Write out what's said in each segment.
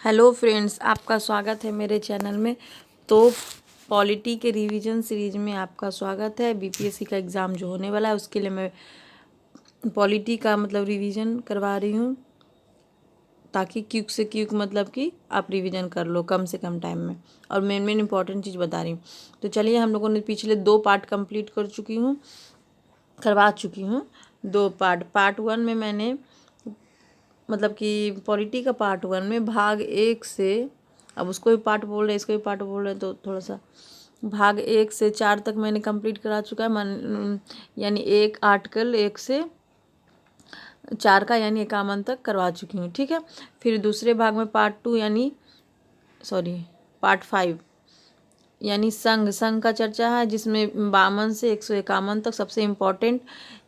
Hello friends, आपका स्वागत है मेरे चैनल में। तो पॉलिटी के रिवीजन सीरीज में आपका स्वागत है। बीपीएससी का एग्ज़ाम जो होने वाला है उसके लिए मैं पॉलिटी का रिवीजन करवा रही हूँ, ताकि क्विक से क्विक कि आप रिवीजन कर लो कम से कम टाइम में। और मेन इंपॉर्टेंट चीज़ बता रही हूँ। तो चलिए, हम लोगों ने पिछले 2 पार्ट कंप्लीट करवा चुकी हूँ 2 पार्ट। पार्ट 1 में मैंने कि पॉलिटी का पार्ट 1 में भाग 1 से, अब उसको भी पार्ट बोल रहे हैं इसको भी पार्ट बोल रहे हैं, तो थोड़ा सा भाग 1 से 4 तक मैंने कंप्लीट करा चुका है। यानी एक आर्टिकल 1 से 4 का यानी 51 तक करवा चुकी हूँ। ठीक है। फिर दूसरे भाग में पार्ट 5 यानी संघ का चर्चा है, जिसमें 52 से 151 तक सबसे इम्पोर्टेंट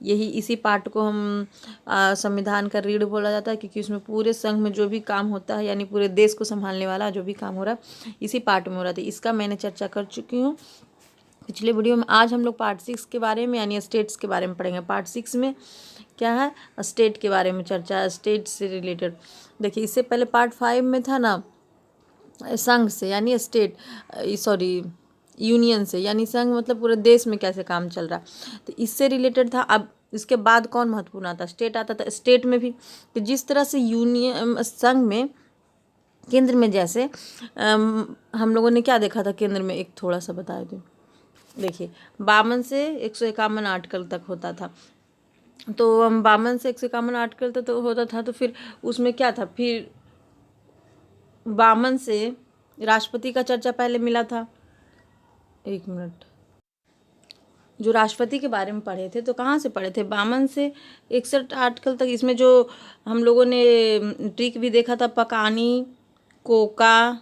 इसी पार्ट को हम संविधान का रीढ़ बोला जाता है, क्योंकि उसमें पूरे संघ में जो भी काम होता है, यानी पूरे देश को संभालने वाला जो भी काम हो रहा है इसी पार्ट में हो रहा था। इसका मैंने चर्चा कर चुकी हूँ पिछले वीडियो में। आज हम लोग पार्ट 6 के बारे में यानी स्टेट्स के बारे में पढ़ेंगे। पार्ट 6 में क्या है, स्टेट के बारे में चर्चा है, स्टेट से रिलेटेड। देखिए, इससे पहले पार्ट 5 में था ना संघ से यानी यूनियन से, यानी संघ पूरे देश में कैसे काम चल रहा है, तो इससे रिलेटेड था। अब इसके बाद कौन महत्वपूर्ण आता, स्टेट आता था। स्टेट में भी तो जिस तरह से यूनियन संघ में केंद्र में जैसे हम लोगों ने क्या देखा था केंद्र में, एक थोड़ा सा बताए थे। देखिए, 52 से 151 आर्टिकल तक होता था। तो हम 52 से 151 आर्टिकल तक तो होता था, तो फिर उसमें क्या था, फिर 52 से राष्ट्रपति का चर्चा पहले मिला था। एक मिनट, जो राष्ट्रपति के बारे में पढ़े थे तो कहाँ से पढ़े थे, 52 से 61 आर्टिकल तक। इसमें जो हम लोगों ने ट्रिक भी देखा था, पकानी, कोका,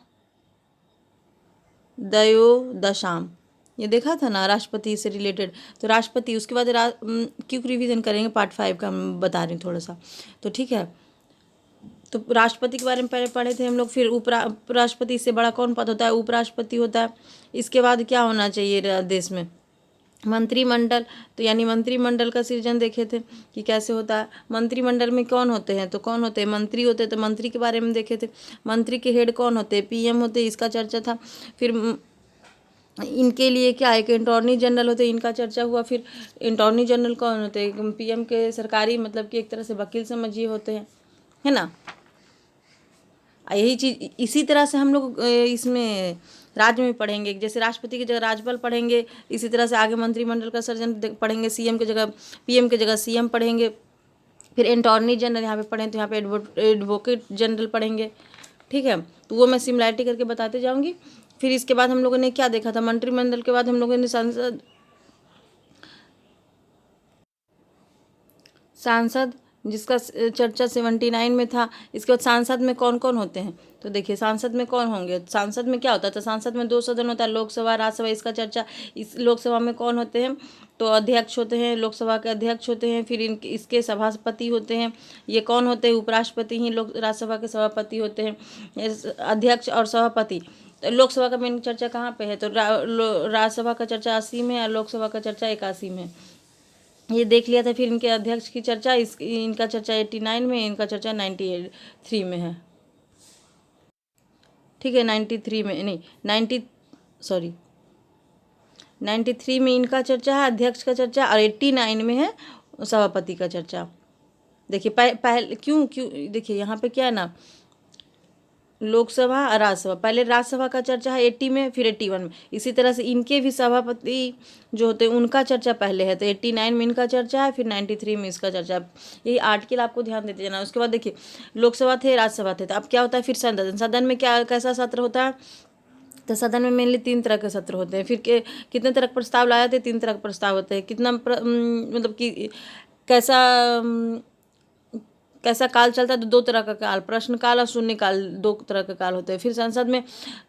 दयो, दशाम, ये देखा था ना राष्ट्रपति से रिलेटेड। तो राष्ट्रपति, उसके बाद क्विक रिवीजन करेंगे पार्ट 5 का, मैं बता रही हूँ थोड़ा सा। तो ठीक है, तो राष्ट्रपति के बारे में पहले पढ़े थे हम लोग। फिर उपराष्ट्रपति से बड़ा कौन पद होता है, उपराष्ट्रपति होता है। इसके बाद क्या होना चाहिए देश में, मंत्रिमंडल। तो यानी मंत्रिमंडल का सृजन देखे थे कि कैसे होता है। मंत्रिमंडल में कौन होते हैं, तो कौन होते हैं, मंत्री होते हैं। तो मंत्री के बारे में देखे थे। मंत्री के हेड कौन होते हैं, पीएम होते हैं, इसका चर्चा था। फिर इनके लिए क्या है कि अटॉर्नी जनरल होते हैं, इनका चर्चा हुआ। फिर अटॉर्नी जनरल कौन होते हैं, पीएम के सरकारी कि एक तरह से वकील समझिए होते हैं, है ना। यही चीज़ इसी तरह से हम लोग इसमें राज्य में पढ़ेंगे। जैसे राष्ट्रपति की जगह राज्यपाल पढ़ेंगे, इसी तरह से आगे मंत्रिमंडल का सृजन पढ़ेंगे। सीएम की जगह पीएम की जगह सीएम पढ़ेंगे। फिर अटॉर्नी जनरल यहाँ पे पढ़ें तो यहाँ पे एडवोकेट जनरल पढ़ेंगे। ठीक है, तो वो मैं सिमिलैरिटी करके बताते जाऊँगी। फिर इसके बाद हम लोगों ने क्या देखा था, मंत्रिमंडल के बाद हम लोगों ने सांसद, जिसका चर्चा 79 में था। इसके बाद सांसद में कौन कौन होते हैं, तो देखिए सांसद में कौन होंगे। सांसद में क्या होता है, तो सांसद में 2 सदन होता है, लोकसभा राज्यसभा। इसका चर्चा, इस लोकसभा में कौन होते हैं, तो अध्यक्ष होते हैं, लोकसभा के अध्यक्ष होते हैं। फिर इसके सभापति होते हैं। ये कौन होते हैं, उपराष्ट्रपति ही राज्यसभा के सभापति होते हैं, अध्यक्ष और सभापति। तो लोकसभा का मेन चर्चा कहाँ पे है, तो राज्यसभा का चर्चा 80 में और लोकसभा का चर्चा 81 में, ये देख लिया था। फिर इनके अध्यक्ष की चर्चा, इनका चर्चा 89 में, इनका चर्चा 93 में है। ठीक है, 93 में नहीं, 93 में इनका चर्चा है, अध्यक्ष का चर्चा, और 89 में है सभापति का चर्चा। देखिए पहले क्यों देखिए यहाँ पे क्या है ना, लोकसभा और राज्यसभा। पहले राज्यसभा का चर्चा है 80 में, फिर 81 में। इसी तरह से इनके भी सभापति जो होते हैं उनका चर्चा पहले है, तो 89 में इनका चर्चा है, फिर 93 में इसका चर्चा है। यही आर्टिकल आपको ध्यान देते जाना। उसके बाद देखिए, लोकसभा थे, राज्यसभा थे, तो अब क्या होता है, फिर सदन में क्या कैसा सत्र होता है, तो सदन में मेनली 3 तरह के सत्र होते हैं। फिर कितने तरह के प्रस्ताव लाए थे, 3 तरह के प्रस्ताव होते हैं। कितना कि कैसा कैसा काल चलता है, तो 2 तरह का काल, प्रश्न काल और शून्य काल, 2 तरह का काल होते हैं। फिर संसद में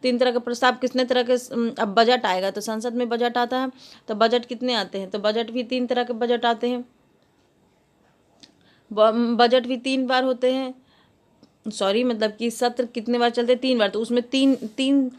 3 तरह के प्रस्ताव, कितने तरह के, अब बजट आएगा तो संसद में बजट आता है, तो बजट कितने आते हैं, तो बजट भी 3 तरह के बजट आते हैं। बजट भी 3 बार होते हैं। कि सत्र कितने बार चलते हैं, 3 बार। तो उसमें तीन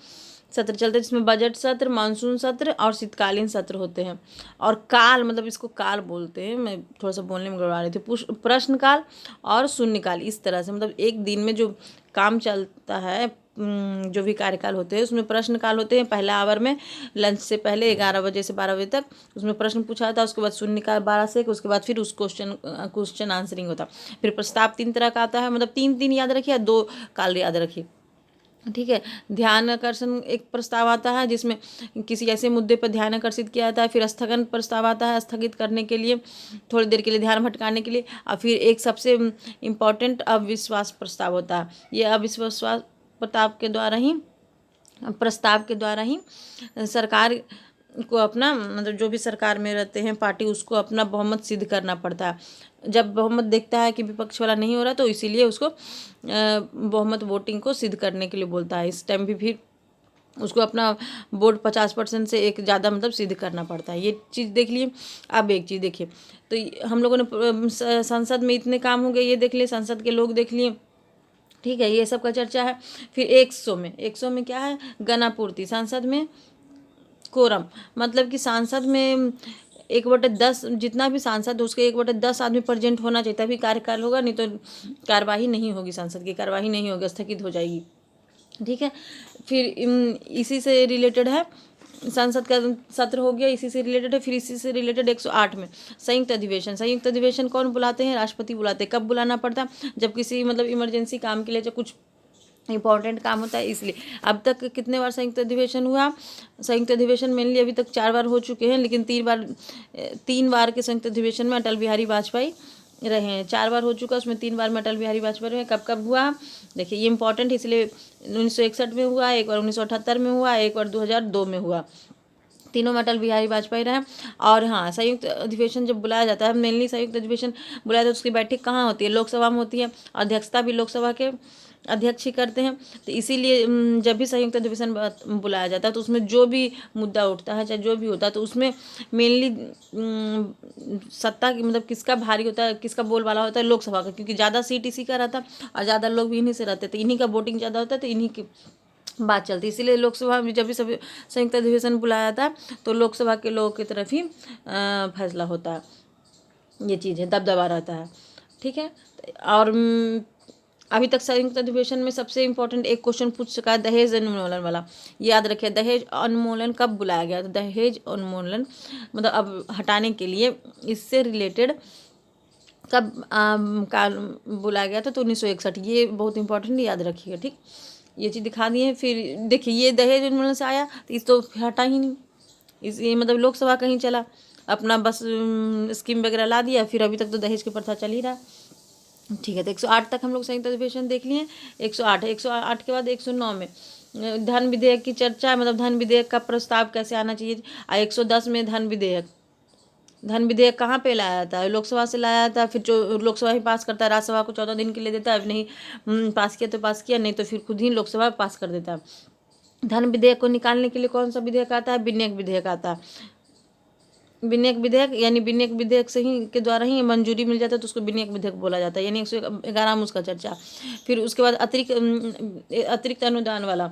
सत्र चलते हैं, जिसमें बजट सत्र, मानसून सत्र और शीतकालीन सत्र होते हैं। और काल, मतलब इसको काल बोलते हैं, मैं थोड़ा सा बोलने में गड़बड़ा रही थी। प्रश्न काल और शून्यकाल, इस तरह से मतलब एक दिन में जो काम चलता है, जो भी कार्यकाल होते हैं उसमें प्रश्न काल होते हैं। पहला आवर में लंच से पहले 11 बजे से 12 बजे तक उसमें प्रश्न पूछा जाता है। उसके बाद शून्यकाल 12 से, उसके बाद फिर उस क्वेश्चन आंसरिंग होता है। फिर प्रस्ताव 3 तरह का आता है, मतलब 3 दिन याद रखिए, 2 काल याद रखिए, ठीक है। ध्यान आकर्षण एक प्रस्ताव आता है जिसमें किसी ऐसे मुद्दे पर ध्यान आकर्षित किया जाता है। फिर स्थगन प्रस्ताव आता है, स्थगित करने के लिए, थोड़ी देर के लिए ध्यान भटकाने के लिए। और फिर एक सबसे इम्पॉर्टेंट अविश्वास प्रस्ताव होता है। ये अविश्वास प्रस्ताव के द्वारा ही सरकार को अपना, मतलब जो भी सरकार में रहते हैं पार्टी, उसको अपना बहुमत सिद्ध करना पड़ता है। जब बहुमत देखता है कि विपक्ष वाला नहीं हो रहा, तो इसीलिए उसको बहुमत वोटिंग को सिद्ध करने के लिए बोलता है। इस टाइम भी फिर उसको अपना वोट 50% से एक ज़्यादा मतलब सिद्ध करना पड़ता है। ये चीज़ देख लिए। अब एक चीज़ देखिए, तो हम लोगों ने संसद में इतने काम हो गए, ये देख लिए, संसद के लोग देख लिए, ठीक है, ये सब का चर्चा है। फिर 100 में क्या है, गणापूर्ति। सांसद में कोरम, मतलब कि सांसद में 1/10, जितना भी सांसद हो उसके 1/10 आदमी प्रेजेंट होना चाहिए, तभी कार्यकाल होगा, नहीं तो कार्यवाही नहीं होगी, संसद की कार्यवाही नहीं होगी, स्थगित हो जाएगी, ठीक है। फिर इसी से रिलेटेड है, संसद का सत्र हो गया, इसी से रिलेटेड है। फिर इसी से रिलेटेड 108 में संयुक्त अधिवेशन। संयुक्त अधिवेशन कौन बुलाते हैं, राष्ट्रपति बुलाते हैं। कब बुलाना पड़ता है, जब किसी मतलब इमरजेंसी काम के लिए, जब कुछ इंपॉर्टेंट काम होता है, इसलिए। अब तक कितने बार संयुक्त अधिवेशन हुआ, संयुक्त अधिवेशन मेनली अभी तक 4 बार हो चुके हैं, लेकिन 3 बार के संयुक्त अधिवेशन में अटल बिहारी वाजपेयी रहे हैं। 4 बार हो चुका, उसमें 3 बार में अटल बिहारी वाजपेयी रहे। कब कब हुआ, देखिए ये इंपॉर्टेंट है, इसलिए 1961 में हुआ, एक बार 1978 में हुआ, एक बार 2002 में हुआ, तीनों में अटल बिहारी वाजपेयी रहे। और हाँ, संयुक्त अधिवेशन जब बुलाया जाता है, मेनली संयुक्त अधिवेशन बुलाया जाता है, उसकी बैठक कहाँ होती है, लोकसभा में होती है। अध्यक्षता भी लोकसभा के अध्यक्ष ही करते हैं। तो इसीलिए जब भी संयुक्त अधिवेशन बुलाया जाता है, तो उसमें जो भी मुद्दा उठता है, चाहे जो भी होता है, तो उसमें मेनली सत्ता की, मतलब किसका भारी होता है, किसका बोलबाला होता है, लोकसभा का, क्योंकि ज़्यादा सीट इसी का रहता है और ज़्यादा लोग भी इन्हीं से रहते, तो इन्हीं का वोटिंग ज़्यादा होता है, तो इन्हीं की बात चलती है। इसीलिए लोकसभा में जब भी सभी संयुक्त अधिवेशन बुलाया जाता है, तो लोकसभा के लोगों की तरफ ही फैसला होता है। ये चीज़ है, दबदबा रहता है, ठीक है। और अभी तक संयुक्त अधिवेशन में सबसे इम्पोर्टेंट एक क्वेश्चन पूछ चुका है, दहेज उन्मूलन वाला, याद रखिए। दहेज उन्मूलन कब बुलाया गया, तो दहेज उन्मूलन मतलब अब हटाने के लिए, इससे रिलेटेड कब काल बुलाया गया था, तो 1961। ये बहुत इंपॉर्टेंट, याद रखिएगा, ठीक। ये चीज़ दिखा दी है। फिर देखिए, ये दहेज उन्मूलन से आया, तो इस तो हटा ही नहीं, इस ये मतलब लोकसभा कहीं चला, अपना बस स्कीम वगैरह ला दिया, फिर अभी तक तो दहेज की प्रथा चल ही रहा, ठीक है। तो 108 तक हम लोग संयुक्त अधिवेशन देख लिए। 108 के बाद 109 में धन विधेयक की चर्चा है, मतलब धन विधेयक का प्रस्ताव कैसे आना चाहिए। 110 में धन विधेयक कहाँ पे लाया जाता है, लोकसभा से लाया जाता है। फिर जो लोकसभा ही पास करता है, राज्यसभा को 14 दिन के लिए देता है, नहीं पास किया तो पास किया, नहीं तो फिर खुद ही लोकसभा पास कर देता है। धन विधेयक को निकालने के लिए कौन सा विधेयक आता है, विनियोग विधेयक आता है। विनियोग विधेयक, यानी विनियोग विधेयक से ही के द्वारा ही मंजूरी मिल जाता है, तो उसको विनियोग विधेयक बोला जाता है, यानी 111 में उसका चर्चा। फिर उसके बाद अतिरिक्त अनुदान वाला,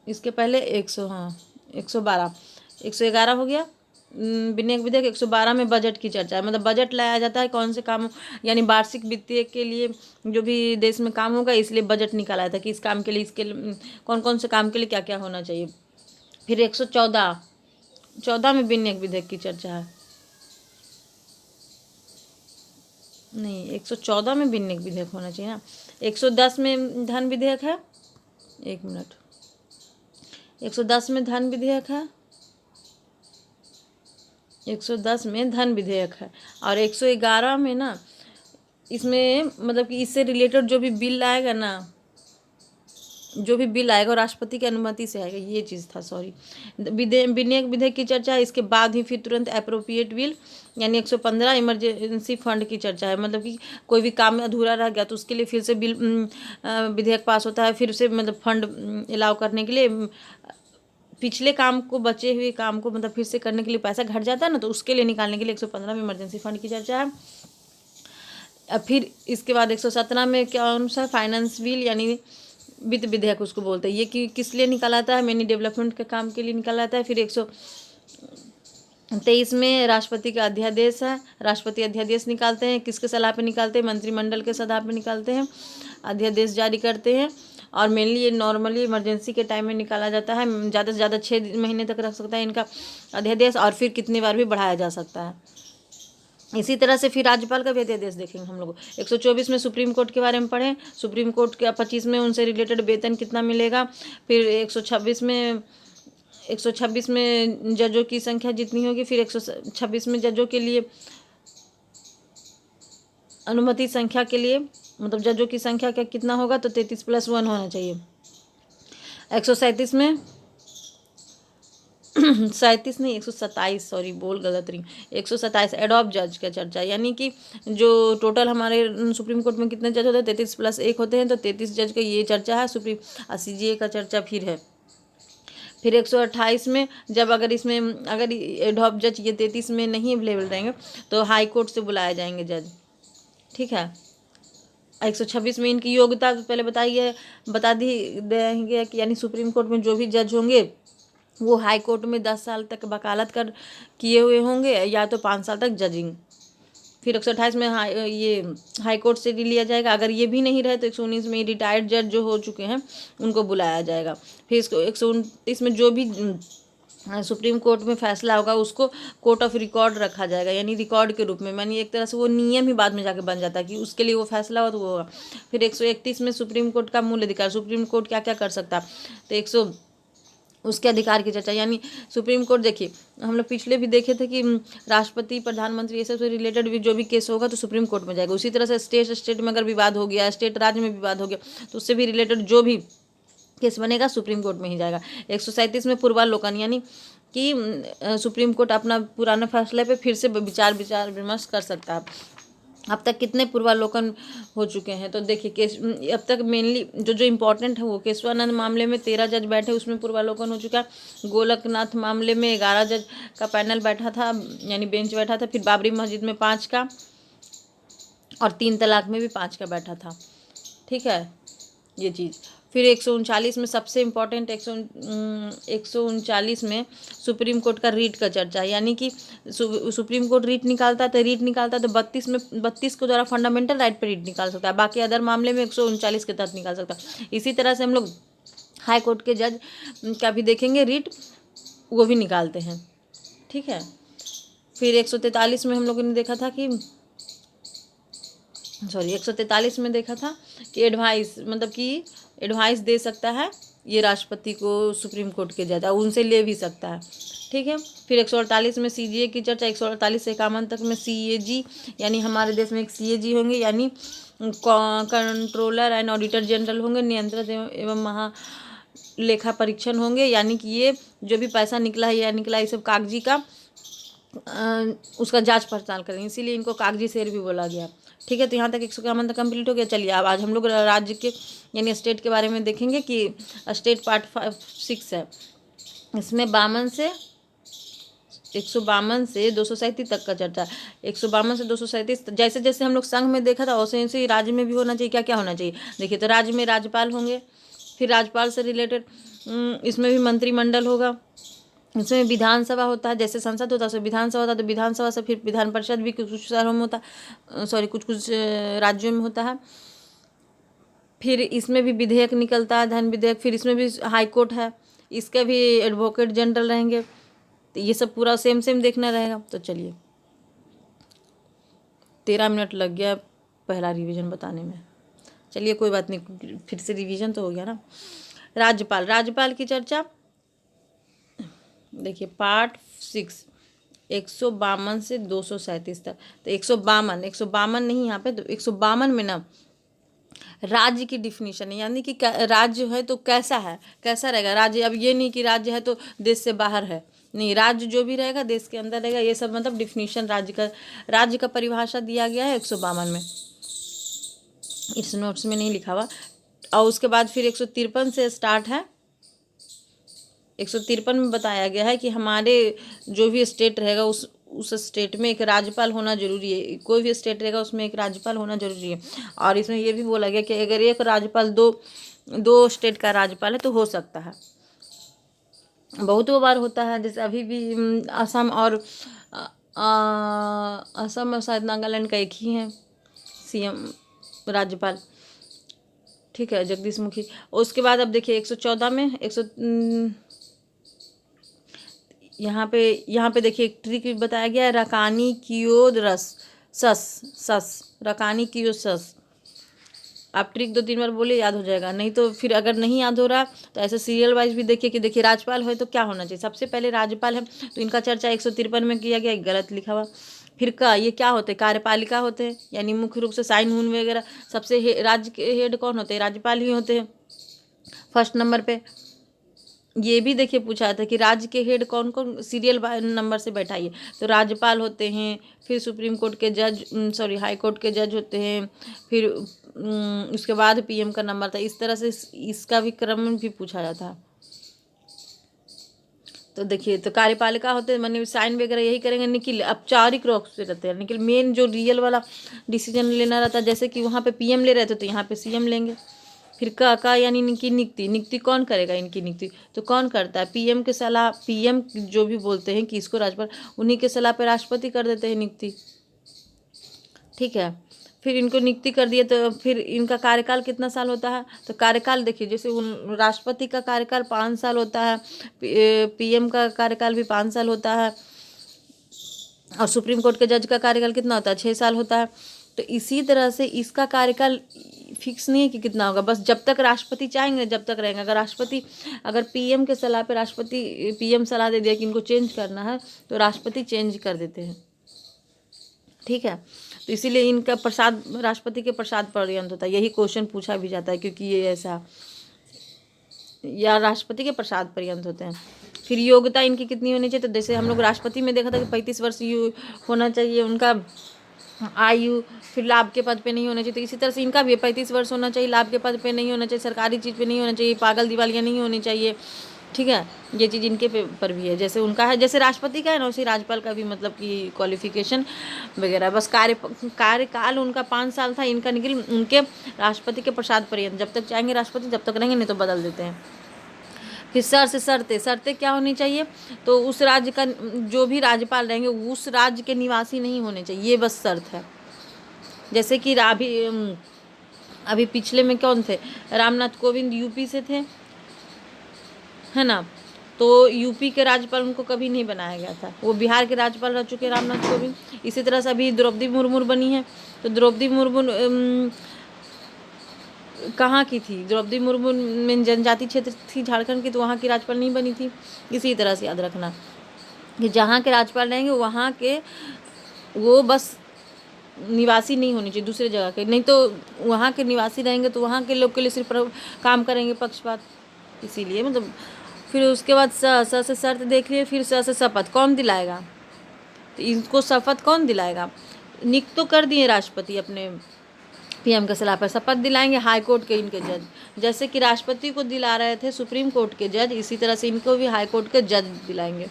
इसके पहले 112 111 हो गया विनियोग विधेयक। 112 में बजट की चर्चा है, मतलब बजट लाया जाता है कौन से काम, यानी वार्षिक वित्तीय के लिए जो भी देश में काम होगा, इसलिए बजट निकाला जाता है कि इस काम के लिए, इसके कौन कौन से काम के लिए क्या क्या होना चाहिए। फिर 114 में विनियोग विधेयक की चर्चा है, नहीं 114 में विनियोग विधेयक होना चाहिए ना। 110 में धन विधेयक है, 1 मिनट, 110 में धन विधेयक है, 110 में धन विधेयक है। और 111 में ना, इसमें मतलब कि इससे रिलेटेड जो भी बिल आएगा ना, जो भी बिल आएगा राष्ट्रपति की अनुमति से आएगा, ये चीज़ था, सॉरी। विनियोग विधेयक की चर्चा है, इसके बाद ही फिर तुरंत अप्रोप्रिएट बिल, यानी 115 इमरजेंसी फंड की चर्चा है, मतलब कि कोई भी काम अधूरा रह गया तो उसके लिए फिर से बिल विधेयक पास होता है, फिर से मतलब फंड अलाउ करने के लिए, पिछले काम को, बचे हुए काम को मतलब फिर से करने के लिए पैसा घट जाता है ना, तो उसके लिए निकालने के लिए 115 में इमरजेंसी फंड की चर्चा है। अब फिर इसके बाद 117 में क्या सा फाइनेंस बिल, यानी वित्त विधेयक उसको बोलते हैं। ये किस लिए निकाला जाता है? मैनी डेवलपमेंट के काम के लिए निकाला जाता है। फिर 123 में राष्ट्रपति का अध्यादेश है। राष्ट्रपति अध्यादेश निकालते हैं, किसके सलाह पे निकालते हैं? मंत्रिमंडल के सलाह पे निकालते हैं, अध्यादेश जारी करते हैं। और मेनली ये नॉर्मली इमरजेंसी के टाइम में निकाला जाता है। ज़्यादा से ज़्यादा 6 महीने तक रख सकता है इनका अध्यादेश, और फिर कितनी बार भी बढ़ाया जा सकता है। इसी तरह से फिर राज्यपाल का भी अध्यादेश देखेंगे हम लोग। 124 में सुप्रीम कोर्ट के बारे में पढ़ें। सुप्रीम कोर्ट के 25 में उनसे रिलेटेड वेतन कितना मिलेगा। फिर 126 में जजों की संख्या जितनी होगी। फिर 126 में जजों के लिए अनुमति संख्या के लिए, मतलब जजों की संख्या क्या कितना होगा, तो 33+1 होना चाहिए। 137 में 37 नहीं 127, सॉरी बोल गलत रही, 127 एडॉप्ट जज का चर्चा, यानी कि जो टोटल हमारे सुप्रीम कोर्ट में कितने जज होते हैं, 33+1 होते हैं, तो 33 जज का ये चर्चा है। सुप्रीम CJA का चर्चा फिर है। फिर 128 में जब अगर इसमें अगर एडॉप्ट जज ये 33 में नहीं अवेलेबल रहेंगे तो हाई कोर्ट से बुलाए जाएंगे जज, ठीक है। 126 में इनकी योग्यता पहले बता दी देंगे कि यानी सुप्रीम कोर्ट में जो भी जज होंगे वो हाई कोर्ट में 10 साल तक वकालत कर किए हुए होंगे, या तो 5 साल तक जजिंग। फिर 128 में हाई कोर्ट से लिया जाएगा। अगर ये भी नहीं रहे तो 119 में रिटायर्ड जज जो हो चुके हैं उनको बुलाया जाएगा। फिर इसको 129 में जो भी सुप्रीम कोर्ट में फैसला होगा उसको कोर्ट ऑफ रिकॉर्ड रखा जाएगा, यानी रिकॉर्ड के रूप में, यानी एक तरह से वो नियम ही बाद में जाके बन जाता है कि उसके लिए वो फैसला हो तो वो होगा। फिर 131 में सुप्रीम कोर्ट का मूल अधिकार, सुप्रीम कोर्ट क्या क्या कर सकता है, तो उसके अधिकार की चर्चा, यानी सुप्रीम कोर्ट देखिए हम लोग पिछले भी देखे थे कि राष्ट्रपति प्रधानमंत्री ये सब से रिलेटेड भी जो भी केस होगा तो सुप्रीम कोर्ट में जाएगा। उसी तरह से स्टेट में अगर विवाद हो गया, स्टेट राज्य में विवाद हो गया, तो उससे भी रिलेटेड जो भी केस बनेगा सुप्रीम कोर्ट में ही जाएगा। 137 में पूर्वालोकन, यानी कि सुप्रीम कोर्ट अपना पुराने फैसले पे फिर से विचार विमर्श कर सकता है। अब तक कितने पूर्वालोकन हो चुके हैं, तो देखिए केस अब तक मेनली जो इम्पोर्टेंट है वो केशवानंद मामले में 13 जज बैठे, उसमें पूर्वालोकन हो चुका है। गोलकनाथ मामले में 11 जज का पैनल बैठा था, यानी बेंच बैठा था। फिर बाबरी मस्जिद में 5 का, और 3 तलाक में भी 5 का बैठा था, ठीक है ये चीज़। फिर 139 में सबसे इम्पॉर्टेंट 139 में सुप्रीम कोर्ट का रीट का चर्चा, यानी कि सुप्रीम कोर्ट रीट निकालता है तो 32 को द्वारा फंडामेंटल राइट पर रीट निकाल सकता है, बाकी अदर मामले में 139 के तहत निकाल सकता है। इसी तरह से हम लोग हाई कोर्ट के जज का भी देखेंगे, रीट वो भी निकालते हैं, ठीक है। फिर 143 में हम लोगों ने देखा था कि 143 में देखा था कि एडवाइस, मतलब कि एडवाइस दे सकता है ये राष्ट्रपति को सुप्रीम कोर्ट के जज, उनसे ले भी सकता है, ठीक है। फिर 148 में CJA की चर्चा, 148 से 51 तक में CAG, यानी हमारे देश में एक CAG होंगे, यानी कंट्रोलर एंड ऑडिटर जनरल होंगे, नियंत्रक एवं महालेखा परीक्षण होंगे, यानी कि ये जो भी पैसा निकला है या निकला ये सब कागजी का उसका जांच पड़ताल करेंगे, इसीलिए इनको कागजी शेर भी बोला गया, ठीक है। तो यहाँ तक 151 तक कंप्लीट हो गया। चलिए अब आज हम लोग राज्य के यानी स्टेट के बारे में देखेंगे कि स्टेट पार्ट 6 है। इसमें 152 से 237 तक का चर्चा है। 152 से 237 जैसे जैसे हम लोग संघ में देखा था वैसे वैसे ही राज्य में भी होना चाहिए। क्या क्या होना चाहिए देखिए, तो राज्य में राज्यपाल होंगे, फिर राज्यपाल से रिलेटेड इसमें भी मंत्रिमंडल होगा, इसमें विधानसभा होता है, जैसे संसद होता है वैसे विधानसभा होता है, तो विधानसभा से फिर विधान परिषद भी कुछ शहरों में होता है, कुछ राज्यों में होता है। फिर इसमें भी विधेयक निकलता है, धन विधेयक। फिर इसमें भी हाई कोर्ट है, इसके भी एडवोकेट जनरल रहेंगे, तो ये सब पूरा सेम देखना रहेगा। तो चलिए 13 मिनट लग गया पहला रिवीजन बताने में, चलिए कोई बात नहीं, फिर से रिवीजन तो हो गया ना। राज्यपाल की चर्चा देखिए, पार्ट 6 152 से 237 तक। तो 152 नहीं यहाँ पे, तो 152 में ना राज्य की डिफिनीशन है, यानी कि राज्य है तो कैसा है, कैसा रहेगा राज्य। अब ये नहीं कि राज्य है तो देश से बाहर है, नहीं, राज्य जो भी रहेगा देश के अंदर रहेगा, ये सब मतलब डिफिनीशन राज्य का परिभाषा दिया गया है 152 में, इस नोट्स में नहीं लिखा हुआ। और उसके बाद फिर 153 से स्टार्ट है। 153 में बताया गया है कि हमारे जो भी स्टेट रहेगा उस स्टेट में एक राज्यपाल होना जरूरी है, कोई भी स्टेट रहेगा उसमें एक राज्यपाल होना जरूरी है। और इसमें ये भी बोला गया कि अगर एक राज्यपाल 2 2 स्टेट का राज्यपाल है तो हो सकता है, बहुत बार होता है। जैसे अभी भी असम और असम और शायद नागालैंड का एक ही है सीएम राज्यपाल, ठीक है, जगदीश मुखी। उसके बाद अब देखिए 114 में यहाँ पे देखिए एक ट्रिक बताया गया है, रकानी कियोद रस सस सस रकानी कियोद सस। आप ट्रिक 2-3 बार बोले याद हो जाएगा, नहीं तो फिर अगर नहीं याद हो रहा तो ऐसे सीरियल वाइज भी देखिए कि देखिए राज्यपाल है तो क्या होना चाहिए। सबसे पहले राज्यपाल है तो इनका चर्चा 153 में किया गया, गलत लिखा हुआ। फिर का ये क्या होते हैं, कार्यपालिका होते हैं, यानी मुख्य रूप से साइन हून वगैरह सबसे राज्य के हेड कौन होते हैं, राज्यपाल ही होते हैं फर्स्ट नंबर पे। ये भी देखिए पूछा था कि राज्य के हेड कौन कौन सीरियल नंबर से बैठाइए, तो राज्यपाल होते हैं, फिर सुप्रीम कोर्ट के जज हाई कोर्ट के जज होते हैं, फिर उसके बाद पीएम का नंबर था। इस तरह से इसका भी क्रम भी पूछा जाता है। तो देखिए तो कार्यपालिका होते हैं माने साइन वगैरह यही करेंगे। निखिल औपचारिक रूप से रहते हैं, निखिल मेन जो रियल वाला डिसीजन लेना रहता है, जैसे कि वहाँ पे पीएम ले रहे थे तो यहाँ पे सीएम लेंगे। फिर का यानी इनकी नियुक्ति, नियुक्ति कौन करेगा, इनकी नियुक्ति तो कौन करता है, पीएम के सलाह, पीएम जो भी बोलते हैं कि इसको राज्यपाल, उन्हीं के सलाह पे राष्ट्रपति कर देते हैं नियुक्ति, ठीक है। फिर इनको नियुक्ति कर दिए तो फिर इनका कार्यकाल कितना साल होता है, तो कार्यकाल देखिए जैसे उन राष्ट्रपति का कार्यकाल 5 साल होता है, पीएम का कार्यकाल भी 5 साल होता है, और सुप्रीम कोर्ट के जज का कार्यकाल कितना होता है, 6 साल होता है। तो इसी तरह से इसका कार्यकाल फिक्स नहीं है कि कितना होगा, बस जब तक राष्ट्रपति चाहेंगे जब तक रहेंगे। अगर पीएम के सलाह पे पीएम सलाह दे दिया कि इनको चेंज करना है तो राष्ट्रपति चेंज कर देते हैं, ठीक है। तो इसीलिए इनका प्रसाद राष्ट्रपति के प्रसाद पर्यंत होता है, यही क्वेश्चन पूछा भी जाता है क्योंकि ये ऐसा, या राष्ट्रपति के प्रसाद पर्यंत होते हैं। फिर योग्यता इनकी कितनी होनी चाहिए, तो जैसे हम लोग राष्ट्रपति में देखा था कि 35 वर्ष होना चाहिए उनका आयु, फिर लाभ के पद पे नहीं होना चाहिए, तो इसी तरह से इनका भी 35 वर्ष होना चाहिए, लाभ के पद पे नहीं होना चाहिए, सरकारी चीज़ पे नहीं होना चाहिए, पागल दिवालियाँ नहीं होनी चाहिए, ठीक है। ये चीज़ इनके पर भी है, जैसे उनका है, जैसे राष्ट्रपति का है ना, उसी राज्यपाल का भी मतलब कि क्वालिफिकेशन वगैरह। बस कार्यकाल उनका 5 साल था, इनका निकल उनके राष्ट्रपति के प्रसाद पर्यंत, जब तक चाहेंगे राष्ट्रपति जब तक रहेंगे, नहीं तो बदल देते हैं। फिर शर्तें क्या होनी चाहिए, तो उस राज्य का जो भी राज्यपाल रहेंगे उस राज्य के निवासी नहीं होने चाहिए, ये बस शर्त है। जैसे कि अभी पिछले में कौन थे, रामनाथ कोविंद यूपी से थे, है ना, तो यूपी के राज्यपाल उनको कभी नहीं बनाया गया था, वो बिहार के राज्यपाल रह चुके रामनाथ कोविंद। इसी तरह से अभी द्रौपदी मुर्मू बनी है, तो द्रौपदी मुर्मू कहाँ की थी, द्रौपदी मुर्मू में जनजाति क्षेत्र थी झारखंड की, तो वहाँ की राज्यपाल नहीं बनी थी। इसी तरह से याद रखना कि जहाँ के राज्यपाल रहेंगे वहाँ के वो बस निवासी नहीं होनी चाहिए दूसरे जगह के, नहीं तो वहाँ के निवासी रहेंगे तो वहाँ के लोग के लिए सिर्फ काम करेंगे पक्षपात, इसीलिए मतलब। फिर उसके बाद स से शर्त देख लिए, फिर स से शपथ कौन दिलाएगा, तो इनको शपथ कौन दिलाएगा, नियुक्त तो कर दिए राष्ट्रपति अपने पीएम के सलाह पर, शपथ दिलाएंगे हाई कोर्ट के इनके जज, जैसे कि राष्ट्रपति को दिला रहे थे सुप्रीम कोर्ट के जज, इसी तरह से इनको भी हाई कोर्ट के जज दिलाएंगे।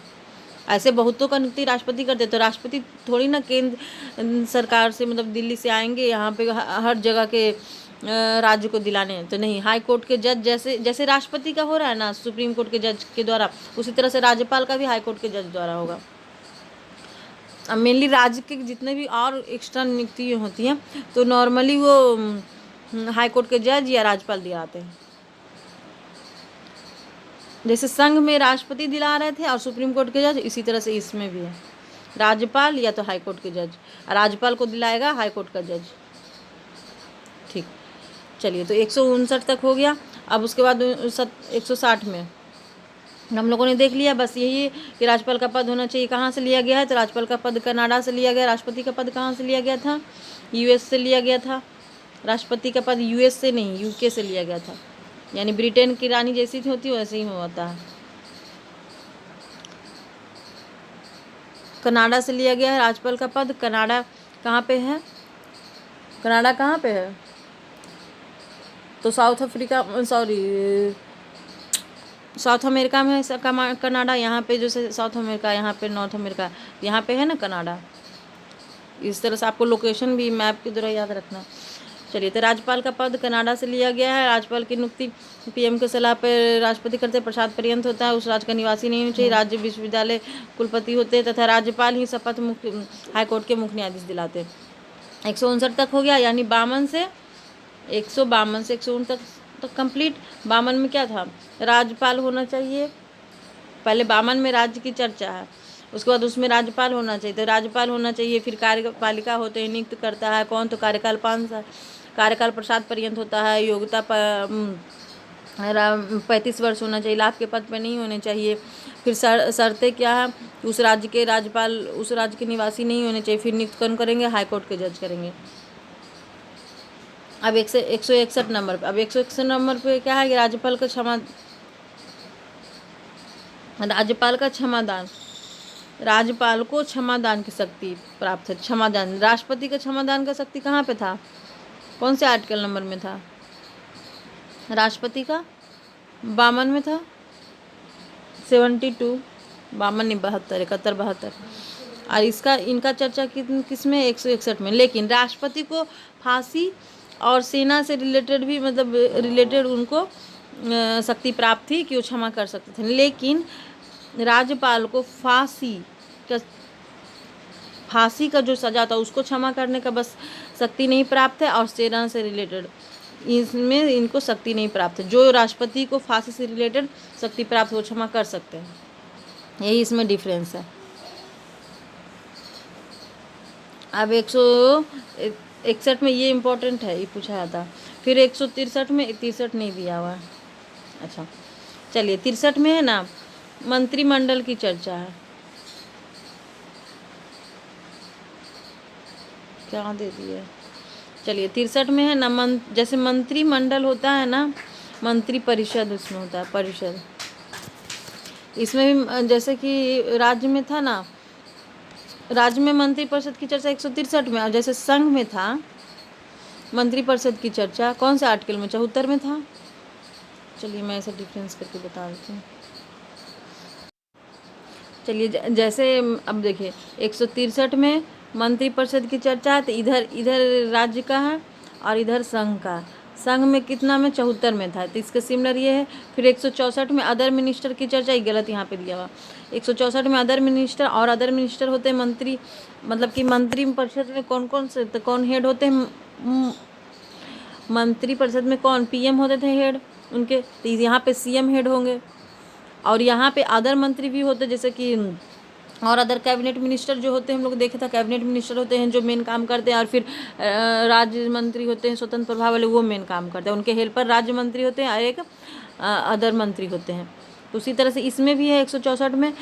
ऐसे बहुतों का नियुक्ति राष्ट्रपति करते, तो राष्ट्रपति थोड़ी ना केंद्र सरकार से मतलब दिल्ली से आएंगे यहाँ पे हर जगह के राज्य को दिलाने, तो नहीं, हाई कोर्ट के जज जैसे राष्ट्रपति का हो रहा है ना सुप्रीम कोर्ट के जज के द्वारा, उसी तरह से राज्यपाल का भी हाई कोर्ट के जज द्वारा होगा। अब मेनली राज्य के जितने भी और एक्स्ट्रा नियुक्ति होती हैं तो नॉर्मली वो हाई कोर्ट के जज या राज्यपाल दिलाते हैं। जैसे संघ में राष्ट्रपति दिला रहे थे और सुप्रीम कोर्ट के जज, इसी तरह से इसमें भी है, राज्यपाल या तो हाई कोर्ट के जज, राज्यपाल को दिलाएगा हाई कोर्ट का जज, ठीक। चलिए तो 159 तक हो गया। अब उसके बाद 160 में हम लोगों ने देख लिया, बस यही है कि राज्यपाल का पद होना चाहिए, कहाँ से लिया गया है, तो राज्यपाल का पद कनाडा से लिया गया। राष्ट्रपति का पद कहाँ से लिया गया था, यूएस से लिया गया था। राष्ट्रपति का पद यूएस से नहीं यूके से लिया गया था, यानी ब्रिटेन की रानी जैसी थी होती वैसे ही होता है। कनाडा से लिया गया है राज्यपाल का पद। कनाडा कहाँ पे है, कनाडा कहाँ पे है, तो साउथ अमेरिका में है कनाडा। यहाँ पे जो साउथ अमेरिका, यहाँ पे नॉर्थ अमेरिका, यहाँ पे है ना कनाडा। इस तरह से आपको लोकेशन भी मैप के द्वारा याद रखना। चलिए, तो राज्यपाल का पद कनाडा से लिया गया है। राज्यपाल की नियुक्ति पीएम के सलाह पर राष्ट्रपति करते हैं। प्रसाद पर्यंत होता है, उस राज्य का निवासी नहीं होना चाहिए। राज्य विश्वविद्यालय कुलपति होते हैं तथा राज्यपाल ही शपथ मुख्य हाईकोर्ट के मुख्य न्यायाधीश दिलाते हैं। 159 तक हो गया, यानी 52 से 159 तक कंप्लीट। 52 में क्या था, राज्यपाल होना चाहिए। पहले 52 में राज्य की चर्चा है, उसके बाद उसमें राज्यपाल होना चाहिए। तो राज्यपाल होना चाहिए, फिर कार्यपालिका होते हैं, नियुक्त करता है कौन, तो कार्यकाल 5 साल। कार्यकाल प्रसाद पर्यंत होता है। योग्यता 35 वर्ष होना चाहिए। लाभ के पद पर नहीं होने चाहिए। फिर शर्तें क्या है, उस राज्य के राज्यपाल उस राज्य के निवासी नहीं होने चाहिए। फिर नियुक्त कौन करेंगे, हाईकोर्ट के जज करेंगे। अब 161 नंबर पे, अब 161 नंबर पे क्या है कि राज्यपाल का क्षमादान, राज्यपाल को क्षमादान की शक्ति प्राप्त है। क्षमादान, राष्ट्रपति का क्षमादान का शक्ति कहाँ पे था, कौन से आर्टिकल नंबर में था, राष्ट्रपति का 52 में था, 72, 52 नहीं 72, 71, 72। और इनका चर्चा किस में, 161 में। लेकिन राष्ट्रपति को फांसी और सेना से रिलेटेड भी, मतलब रिलेटेड उनको शक्ति प्राप्त थी कि वो क्षमा कर सकते थे। लेकिन राज्यपाल को फांसी का जो सजा था उसको क्षमा करने का बस शक्ति नहीं प्राप्त है, और सेना से रिलेटेड इसमें इनको शक्ति नहीं प्राप्त है। जो राष्ट्रपति को फांसी से रिलेटेड शक्ति प्राप्त वो क्षमा कर सकते हैं, यही इसमें डिफरेंस है। अब 161 में ये इम्पोर्टेंट है, ये पूछा जाता। फिर 163 में, 63 नहीं दिया हुआ है, अच्छा चलिए 63 में है ना, मंत्रिमंडल की चर्चा है। क्या दे दिया, चलिए 63 में है ना, जैसे मंत्रिमंडल होता है ना, मंत्री परिषद उसमें होता है, परिषद। इसमें भी जैसे कि राज्य में था ना, राज्य में मंत्री परिषद की चर्चा 163 में, और जैसे संघ में था मंत्री परिषद की चर्चा कौन से आर्टिकल में, 74 में था। चलिए मैं ऐसा डिफरेंस करके बता देती हूँ। चलिए जैसे अब देखिए 163 में मंत्री परिषद की चर्चा है, तो इधर राज्य का है और इधर संघ का। संघ में कितना में, 74 में था, तो इसके सिमिलर ये है। फिर 164 में अदर मिनिस्टर की चर्चा, ये गलत यहाँ पे दिया हुआ। 164 में अदर मिनिस्टर, और अदर मिनिस्टर होते हैं मंत्री, मतलब कि मंत्री परिषद में कौन कौन से, तो कौन हेड होते हैं मंत्री परिषद में, कौन पीएम होते थे हेड उनके, तो यहाँ पे सीएम हेड होंगे। और यहाँ पे अदर मंत्री भी होते, जैसे कि और अदर कैबिनेट मिनिस्टर जो होते हैं, हम लोग देखे था कैबिनेट मिनिस्टर होते हैं जो मेन काम करते हैं, और फिर राज्य मंत्री होते हैं स्वतंत्र प्रभाव वाले, वो मेन काम करते हैं। उनके हेल्पर राज्य मंत्री होते हैं और एक अदर मंत्री होते हैं। तो उसी तरह से इसमें भी है 164 में,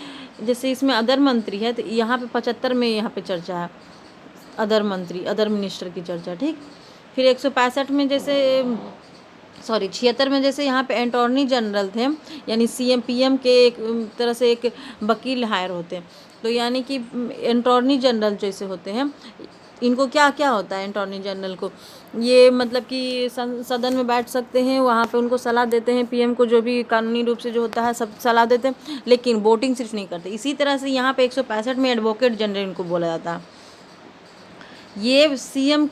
जैसे इसमें अदर मंत्री है, तो यहाँ पे 75 में यहाँ पे चर्चा है अदर मंत्री, अदर मिनिस्टर की चर्चा, ठीक। फिर 165 में जैसे 76 में जैसे यहाँ पे अटॉर्नी जनरल थे, यानी सीएम पीएम के एक तरह से एक वकील हायर होते हैं। तो यानी कि अटॉर्नी जनरल जैसे होते हैं, इनको क्या क्या होता है अटॉर्नी जनरल को, ये मतलब कि सदन में बैठ सकते हैं, वहाँ पे उनको सलाह देते हैं, पीएम को जो भी कानूनी रूप से जो होता है सब सलाह देते हैं, लेकिन वोटिंग सिर्फ नहीं करते। इसी तरह से यहाँ पे 165 में एडवोकेट जनरल इनको बोला जाता है। ये सीएम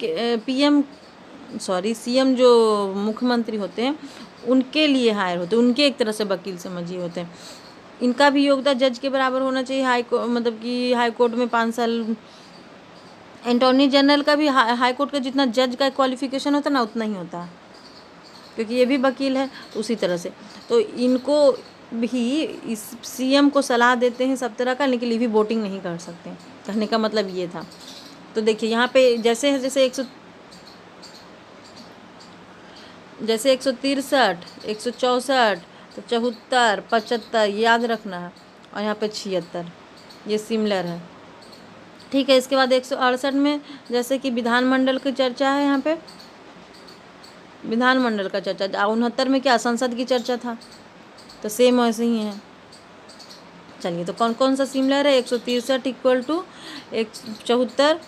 जो मुख्यमंत्री होते हैं उनके लिए हायर होते हैं, उनके एक तरह से वकील समझिए होते हैं। इनका भी योगदान जज के बराबर होना चाहिए। मतलब कि हाई कोर्ट में 5 साल, अटॉर्नी जनरल का भी हाई कोर्ट का जितना जज का क्वालिफिकेशन होता है ना उतना ही होता है, क्योंकि ये भी वकील है। उसी तरह से तो इनको भी इस सीएम को सलाह देते हैं सब तरह का, लेकिन ये भी वोटिंग नहीं कर सकते, कहने का मतलब ये था। तो देखिए यहाँ पे जैसे 163, 163, तो 74, 75 याद रखना है, और यहाँ पे 76 ये सिमिलर है, ठीक है। इसके बाद 168 में जैसे कि विधानमंडल की चर्चा है, यहाँ पे विधानमंडल का चर्चा। 69 में क्या, संसद की चर्चा था, तो सेम वैसे ही है। चलिए तो कौन कौन सा सिमिलर है, 163 इक्वल टू 74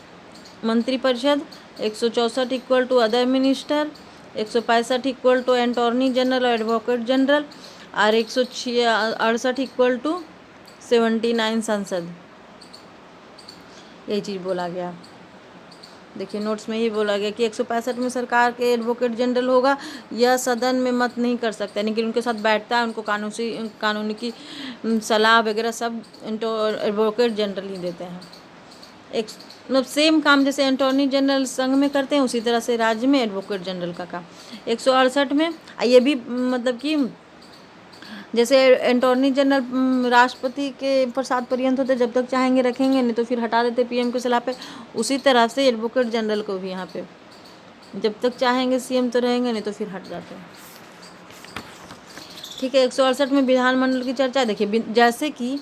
मंत्री परिषद, 164 equal to other minister, 165 equal to attorney general और एडवोकेट जनरल, और 168 इक्वल टू 79 संसद, यही चीज़ बोला गया। देखिए नोट्स में ही बोला गया कि 165 में सरकार के एडवोकेट जनरल होगा, यह सदन में मत नहीं कर सकता, यानी कि उनके साथ बैठता है, उनको कानूनी की सलाह वगैरह सब एडवोकेट जनरल ही देते हैं। एक मतलब सेम काम जैसे अटॉर्नी जनरल संघ में करते हैं, उसी तरह से राज्य में एडवोकेट जनरल का काम। 168 में ये भी मतलब कि जैसे अटॉर्नी जनरल राष्ट्रपति के प्रसाद पर्यंत होते, जब तक चाहेंगे रखेंगे, नहीं तो फिर हटा देते पीएम की सलाह पे। उसी तरह से एडवोकेट जनरल को भी यहाँ पे जब तक चाहेंगे सीएम तो रहेंगे, नहीं तो फिर हट जाते हैं। ठीक है। 168 में विधानमंडल की चर्चा। देखिए जैसे कि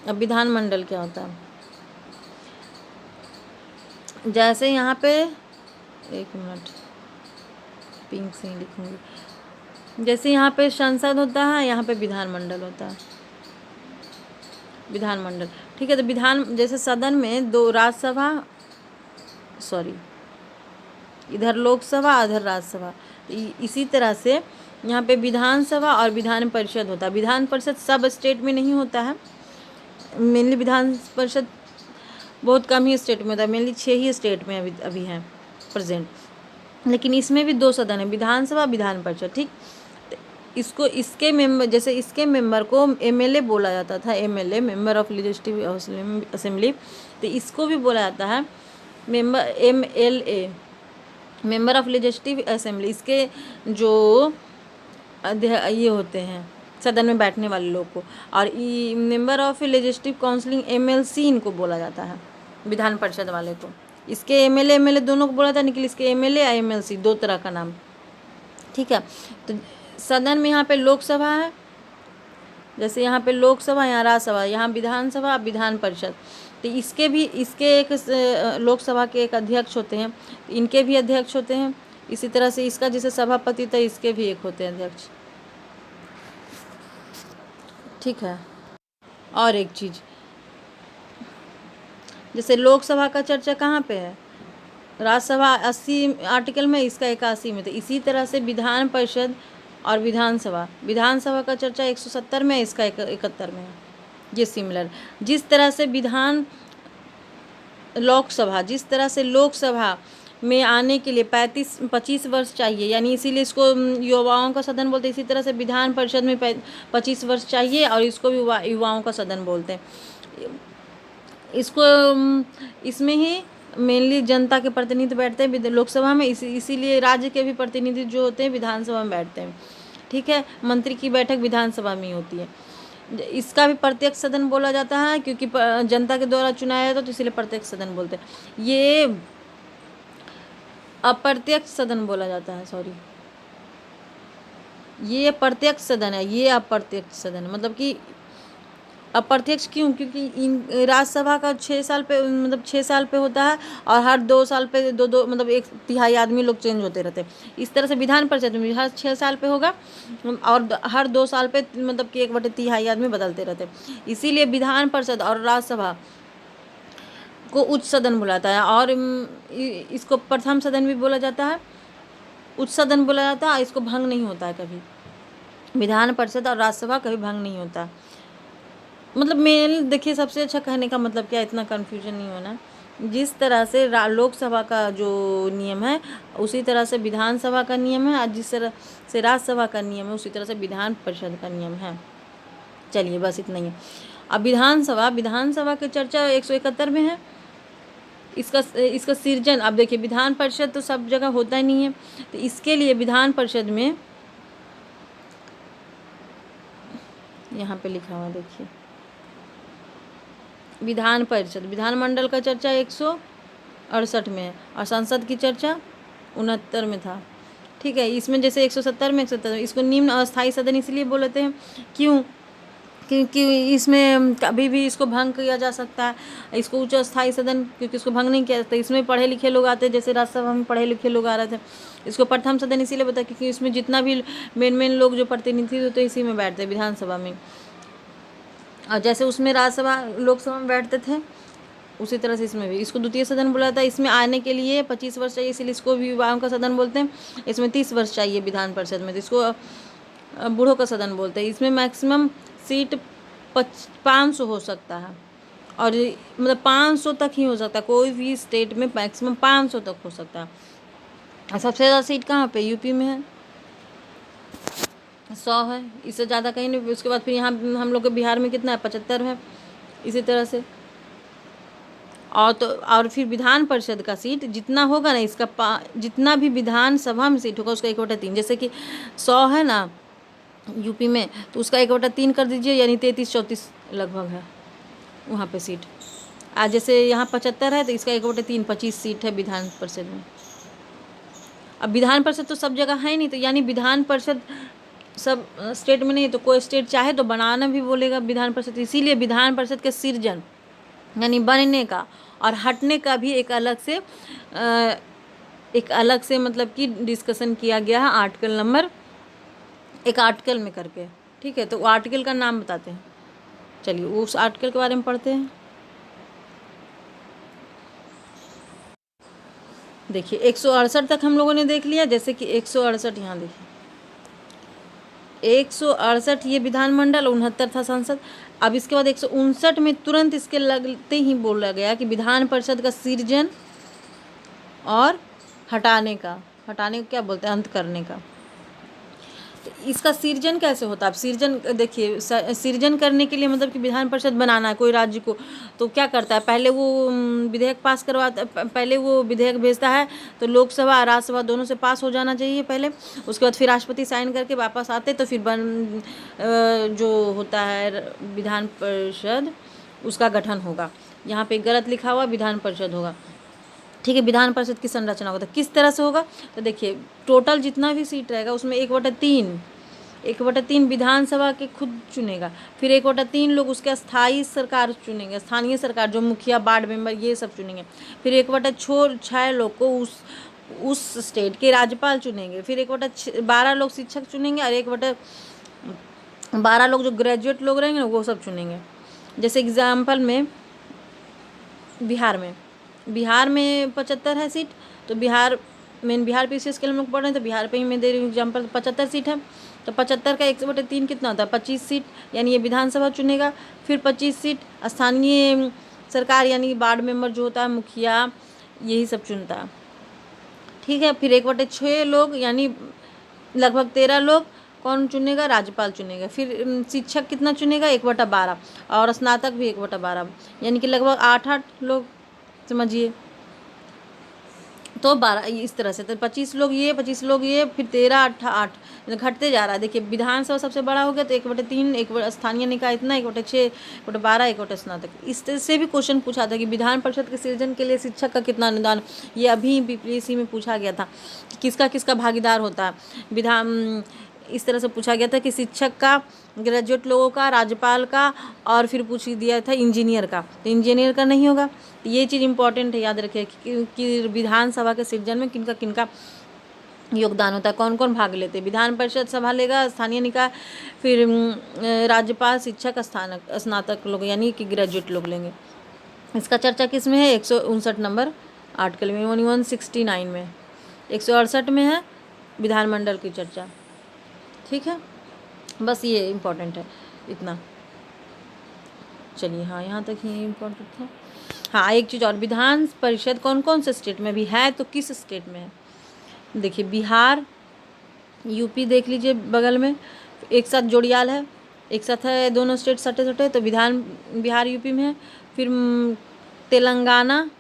अब विधानमंडल क्या होता है, जैसे यहाँ पे 1 मिनट पिंक से ही लिखूंगी। जैसे यहाँ पे संसद होता है, यहाँ पे विधानमंडल होता है, विधानमंडल। ठीक है। तो विधान जैसे सदन में दो राज्यसभा, सॉरी इधर लोकसभा इधर राज्यसभा, इसी तरह से यहाँ पे विधानसभा और विधान परिषद होता है। विधान परिषद सब स्टेट में नहीं होता है, मेनली विधान परिषद बहुत कम ही स्टेट में होता है, मेनली 6 ही स्टेट में अभी हैं प्रेजेंट। लेकिन इसमें भी 2 सदन है, विधानसभा विधान परिषद। ठीक। इसको इसके मेंबर, जैसे इसके मेंबर को एमएलए बोला जाता था, MLA member of legislative assembly, तो इसको भी बोला जाता है member MLA member of legislative assembly. इसके जो ये होते हैं सदन में बैठने वाले लोग को, और member of legislative counselling MLC इनको बोला जाता है, विधान परिषद वाले को। इसके एमएलए दोनों को बोला जाता है, लेकिन इसके एमएलए या एमएलसी 2 तरह का नाम। ठीक है। तो सदन में यहाँ पे लोकसभा है, जैसे यहाँ पे लोकसभा, यहाँ राज्यसभा, यहाँ विधानसभा विधान परिषद। तो इसके एक लोकसभा के एक अध्यक्ष होते हैं, इनके भी अध्यक्ष होते हैं। इसी तरह से इसका जैसे सभापति था, इसके भी एक होते हैं अध्यक्ष। ठीक है। और एक चीज़, जैसे लोकसभा का चर्चा कहाँ पे है, राज्यसभा 80 आर्टिकल में, इसका 81 में। तो इसी तरह से विधान परिषद और विधानसभा का चर्चा 170 में, इसका 71 में है। ये सिमिलर। जिस तरह से जिस तरह से लोकसभा में आने के लिए 25 वर्ष चाहिए, यानी इसीलिए इसको युवाओं का सदन बोलते हैं। इसी तरह से विधान परिषद में 25 वर्ष चाहिए, और इसको भी युवाओं का सदन बोलते हैं। इसमें ही मेनली जनता के प्रतिनिधि बैठते हैं लोकसभा में, इसीलिए राज्य के भी प्रतिनिधि जो होते हैं विधानसभा में बैठते हैं। ठीक है। मंत्री की बैठक विधानसभा में ही होती है। इसका भी प्रत्यक्ष सदन बोला जाता है, क्योंकि जनता के द्वारा चुनाया जाता है, तो इसलिए प्रत्यक्ष सदन बोलते हैं। ये अप्रत्यक्ष सदन बोला जाता है, सॉरी, ये प्रत्यक्ष सदन है, ये अप्रत्यक्ष सदन है। मतलब कि अप्रत्यक्ष क्यों, क्योंकि राज्यसभा का 6 साल पे, मतलब 6 साल पे होता है, और हर 2 साल पे दो मतलब 1/3 आदमी लोग चेंज होते रहते हैं। इस तरह से विधान परिषद में हर 6 साल पे होगा, और हर 2 साल पे मतलब कि 1/3 आदमी बदलते रहते हैं। इसीलिए विधान परिषद और राज्यसभा को उच्च सदन बुलाता है, और इसको प्रथम सदन भी बोला जाता है, उच्च सदन बोला जाता है। इसको भंग नहीं होता है कभी, विधान परिषद और राज्यसभा कभी भंग नहीं होता। मतलब मेन देखिए, सबसे अच्छा कहने का मतलब क्या, इतना कन्फ्यूजन नहीं होना। जिस तरह से लोकसभा का जो नियम है, उसी तरह से विधानसभा का नियम है, और जिस तरह से राज्यसभा का नियम है, उसी तरह से विधान परिषद का नियम है। चलिए बस इतना ही है। अब विधानसभा की चर्चा 171 में है। इसका सृजन, अब देखिए विधान परिषद तो सब जगह होता ही नहीं है, तो इसके लिए विधान परिषद में यहाँ पे लिखा हुआ देखिए, विधान परिषद, विधानमंडल का चर्चा 168 में है, और संसद की चर्चा 69 में था। ठीक है। इसमें जैसे 170 में 170, इसको निम्न अस्थायी सदन इसलिए बोलते हैं, क्यों, क्योंकि इसमें कभी भी इसको भंग किया जा सकता है। इसको उच्च स्थायी सदन, क्योंकि इसको भंग नहीं किया जाता। इसमें पढ़े लिखे लोग आते हैं, जैसे राज्यसभा में पढ़े लिखे लोग आ रहे थे। इसको प्रथम सदन इसीलिए बताया, क्योंकि इसमें जितना भी मेन लोग जो प्रतिनिधि होते हैं, इसी में बैठते हैं, विधानसभा में। और जैसे उसमें राज्यसभा लोकसभा में बैठते थे, उसी तरह से इसमें भी। इसको द्वितीय सदन बोला जाता है। इसमें आने के लिए 25 वर्ष चाहिए, इसलिए इसको भी युवाओं का सदन बोलते हैं। इसमें 30 वर्ष चाहिए विधान परिषद में, तो इसको बूढ़ों का सदन बोलते हैं। इसमें मैक्सिमम सीट 500 हो सकता है, और मतलब 500 तक ही हो सकता है, कोई भी स्टेट में मैक्सिमम 500 तक हो सकता है। और सबसे ज़्यादा सीट कहाँ पे? यूपी में है, 100 है, इससे ज़्यादा कहीं नहीं। उसके बाद फिर यहाँ हम लोग के बिहार में कितना है? 75 है। इसी तरह से और तो और फिर विधान परिषद का सीट जितना होगा ना, इसका जितना भी विधानसभा में सीट होगा उसका 1/3, जैसे कि 100 है ना यूपी में, तो उसका 1/3 कर दीजिए, यानी 33-34 लगभग है वहाँ पे सीट। आज जैसे यहाँ 75 है तो इसका 1/3 25 सीट है विधान परिषद में। अब विधान परिषद तो सब जगह है नहीं, तो यानी विधान परिषद सब स्टेट में नहीं, तो कोई स्टेट चाहे तो बनाना भी बोलेगा विधान परिषद। इसीलिए विधान परिषद के सृजन यानी बनने का और हटने का भी एक अलग से मतलब कि डिस्कशन किया गया है एक आर्टिकल में करके। ठीक है, तो वो आर्टिकल का नाम बताते हैं। चलिए उस आर्टिकल के बारे में पढ़ते हैं। देखिए 168 तक हम लोगों ने देख लिया। जैसे कि 168 यहाँ देखिए, 168 ये विधानमंडल, 69 था संसद। अब इसके बाद 159 में तुरंत इसके लगते ही बोला गया कि विधान परिषद का सृजन और हटाने को क्या बोलते हैं? अंत करने का। तो इसका सृजन कैसे होता है? अब सृजन देखिए, सृजन करने के लिए मतलब कि विधान परिषद बनाना है कोई राज्य को, तो क्या करता है? पहले वो विधेयक पास करवाता, पहले वो विधेयक भेजता है, तो लोकसभा और राज्यसभा दोनों से पास हो जाना चाहिए पहले। उसके बाद फिर राष्ट्रपति साइन करके वापस आते, तो फिर जो होता है विधान परिषद, उसका गठन होगा। यहाँ पे गलत लिखा हुआ, विधान परिषद होगा। ठीक है, विधान परिषद की संरचना होगा तो किस तरह से होगा? तो देखिए टोटल जितना भी सीट रहेगा उसमें 1/3 विधानसभा के खुद चुनेगा। फिर 1/3 लोग उसके स्थायी सरकार चुनेंगे, स्थानीय सरकार जो मुखिया, वार्ड मेंबर ये सब चुनेंगे। फिर 1/6 लोग को उस स्टेट के राज्यपाल चुनेंगे। फिर 1/12 लोग शिक्षक चुनेंगे और 1/12 लोग जो ग्रेजुएट लोग रहेंगे वो सब चुनेंगे। जैसे एग्जाम्पल में बिहार में 75 है सीट, तो बिहार PCS के लिए हम लोग पढ़ रहे हैं, तो बिहार पे ही मैं दे रही हूँ एग्जाम्पल। 75 सीट है, तो 75 का 1/3 कितना होता है? 25 सीट, यानी ये विधानसभा चुनेगा। फिर 25 सीट स्थानीय सरकार यानी वार्ड मेंबर जो होता है, मुखिया, यही सब चुनता है। ठीक है, फिर 1/6 लोग यानी लगभग 13 लोग कौन चुनेगा? राज्यपाल चुनेगा। फिर शिक्षक कितना चुनेगा? 1/12, और स्नातक भी 1/12, यानी कि लगभग 8 लोग समझिए। तो 12 इस तरह से, तो 25 लोग ये, 25 लोग ये, फिर 13, 8 घटते जा रहा है। देखिए विधानसभा सबसे बड़ा हो गया, तो 1/3, स्थानीय निकाय इतना, 1/6, 1/12, 1 स्नातक। इस तरह से भी क्वेश्चन पूछा था कि विधान परिषद के सृजन के लिए शिक्षक का कितना अनुदान। ये अभी BPSC में पूछा गया था कि किसका किसका भागीदार होता है। इस तरह से पूछा गया था कि शिक्षक का, ग्रेजुएट लोगों का, राज्यपाल का, और फिर पूछ दिया था इंजीनियर का, तो इंजीनियर का नहीं होगा। तो ये चीज़ इंपॉर्टेंट है, याद रखिए कि विधानसभा के सृजन में किनका किनका योगदान होता है, कौन कौन भाग लेते हैं। विधान परिषद सभा लेगा, स्थानीय निकाय, फिर राज्यपाल, शिक्षक, स्नातक लोग यानी कि ग्रेजुएट लोग लेंगे। इसका चर्चा किस में है? 159 नंबर आर्टिकल में, 169 में, 168 में है विधानमंडल की चर्चा। ठीक है, बस ये इम्पोर्टेंट है इतना। चलिए हाँ, यहाँ तक ही इम्पोर्टेंट था। हाँ, एक चीज़ और, विधान परिषद कौन कौन से स्टेट में भी है, तो किस स्टेट में है? देखिए बिहार, यूपी देख लीजिए बगल में, एक साथ जोड़ियाल है, एक साथ है, दोनों स्टेट सटे सटे, तो बिहार यूपी में है। फिर तेलंगाना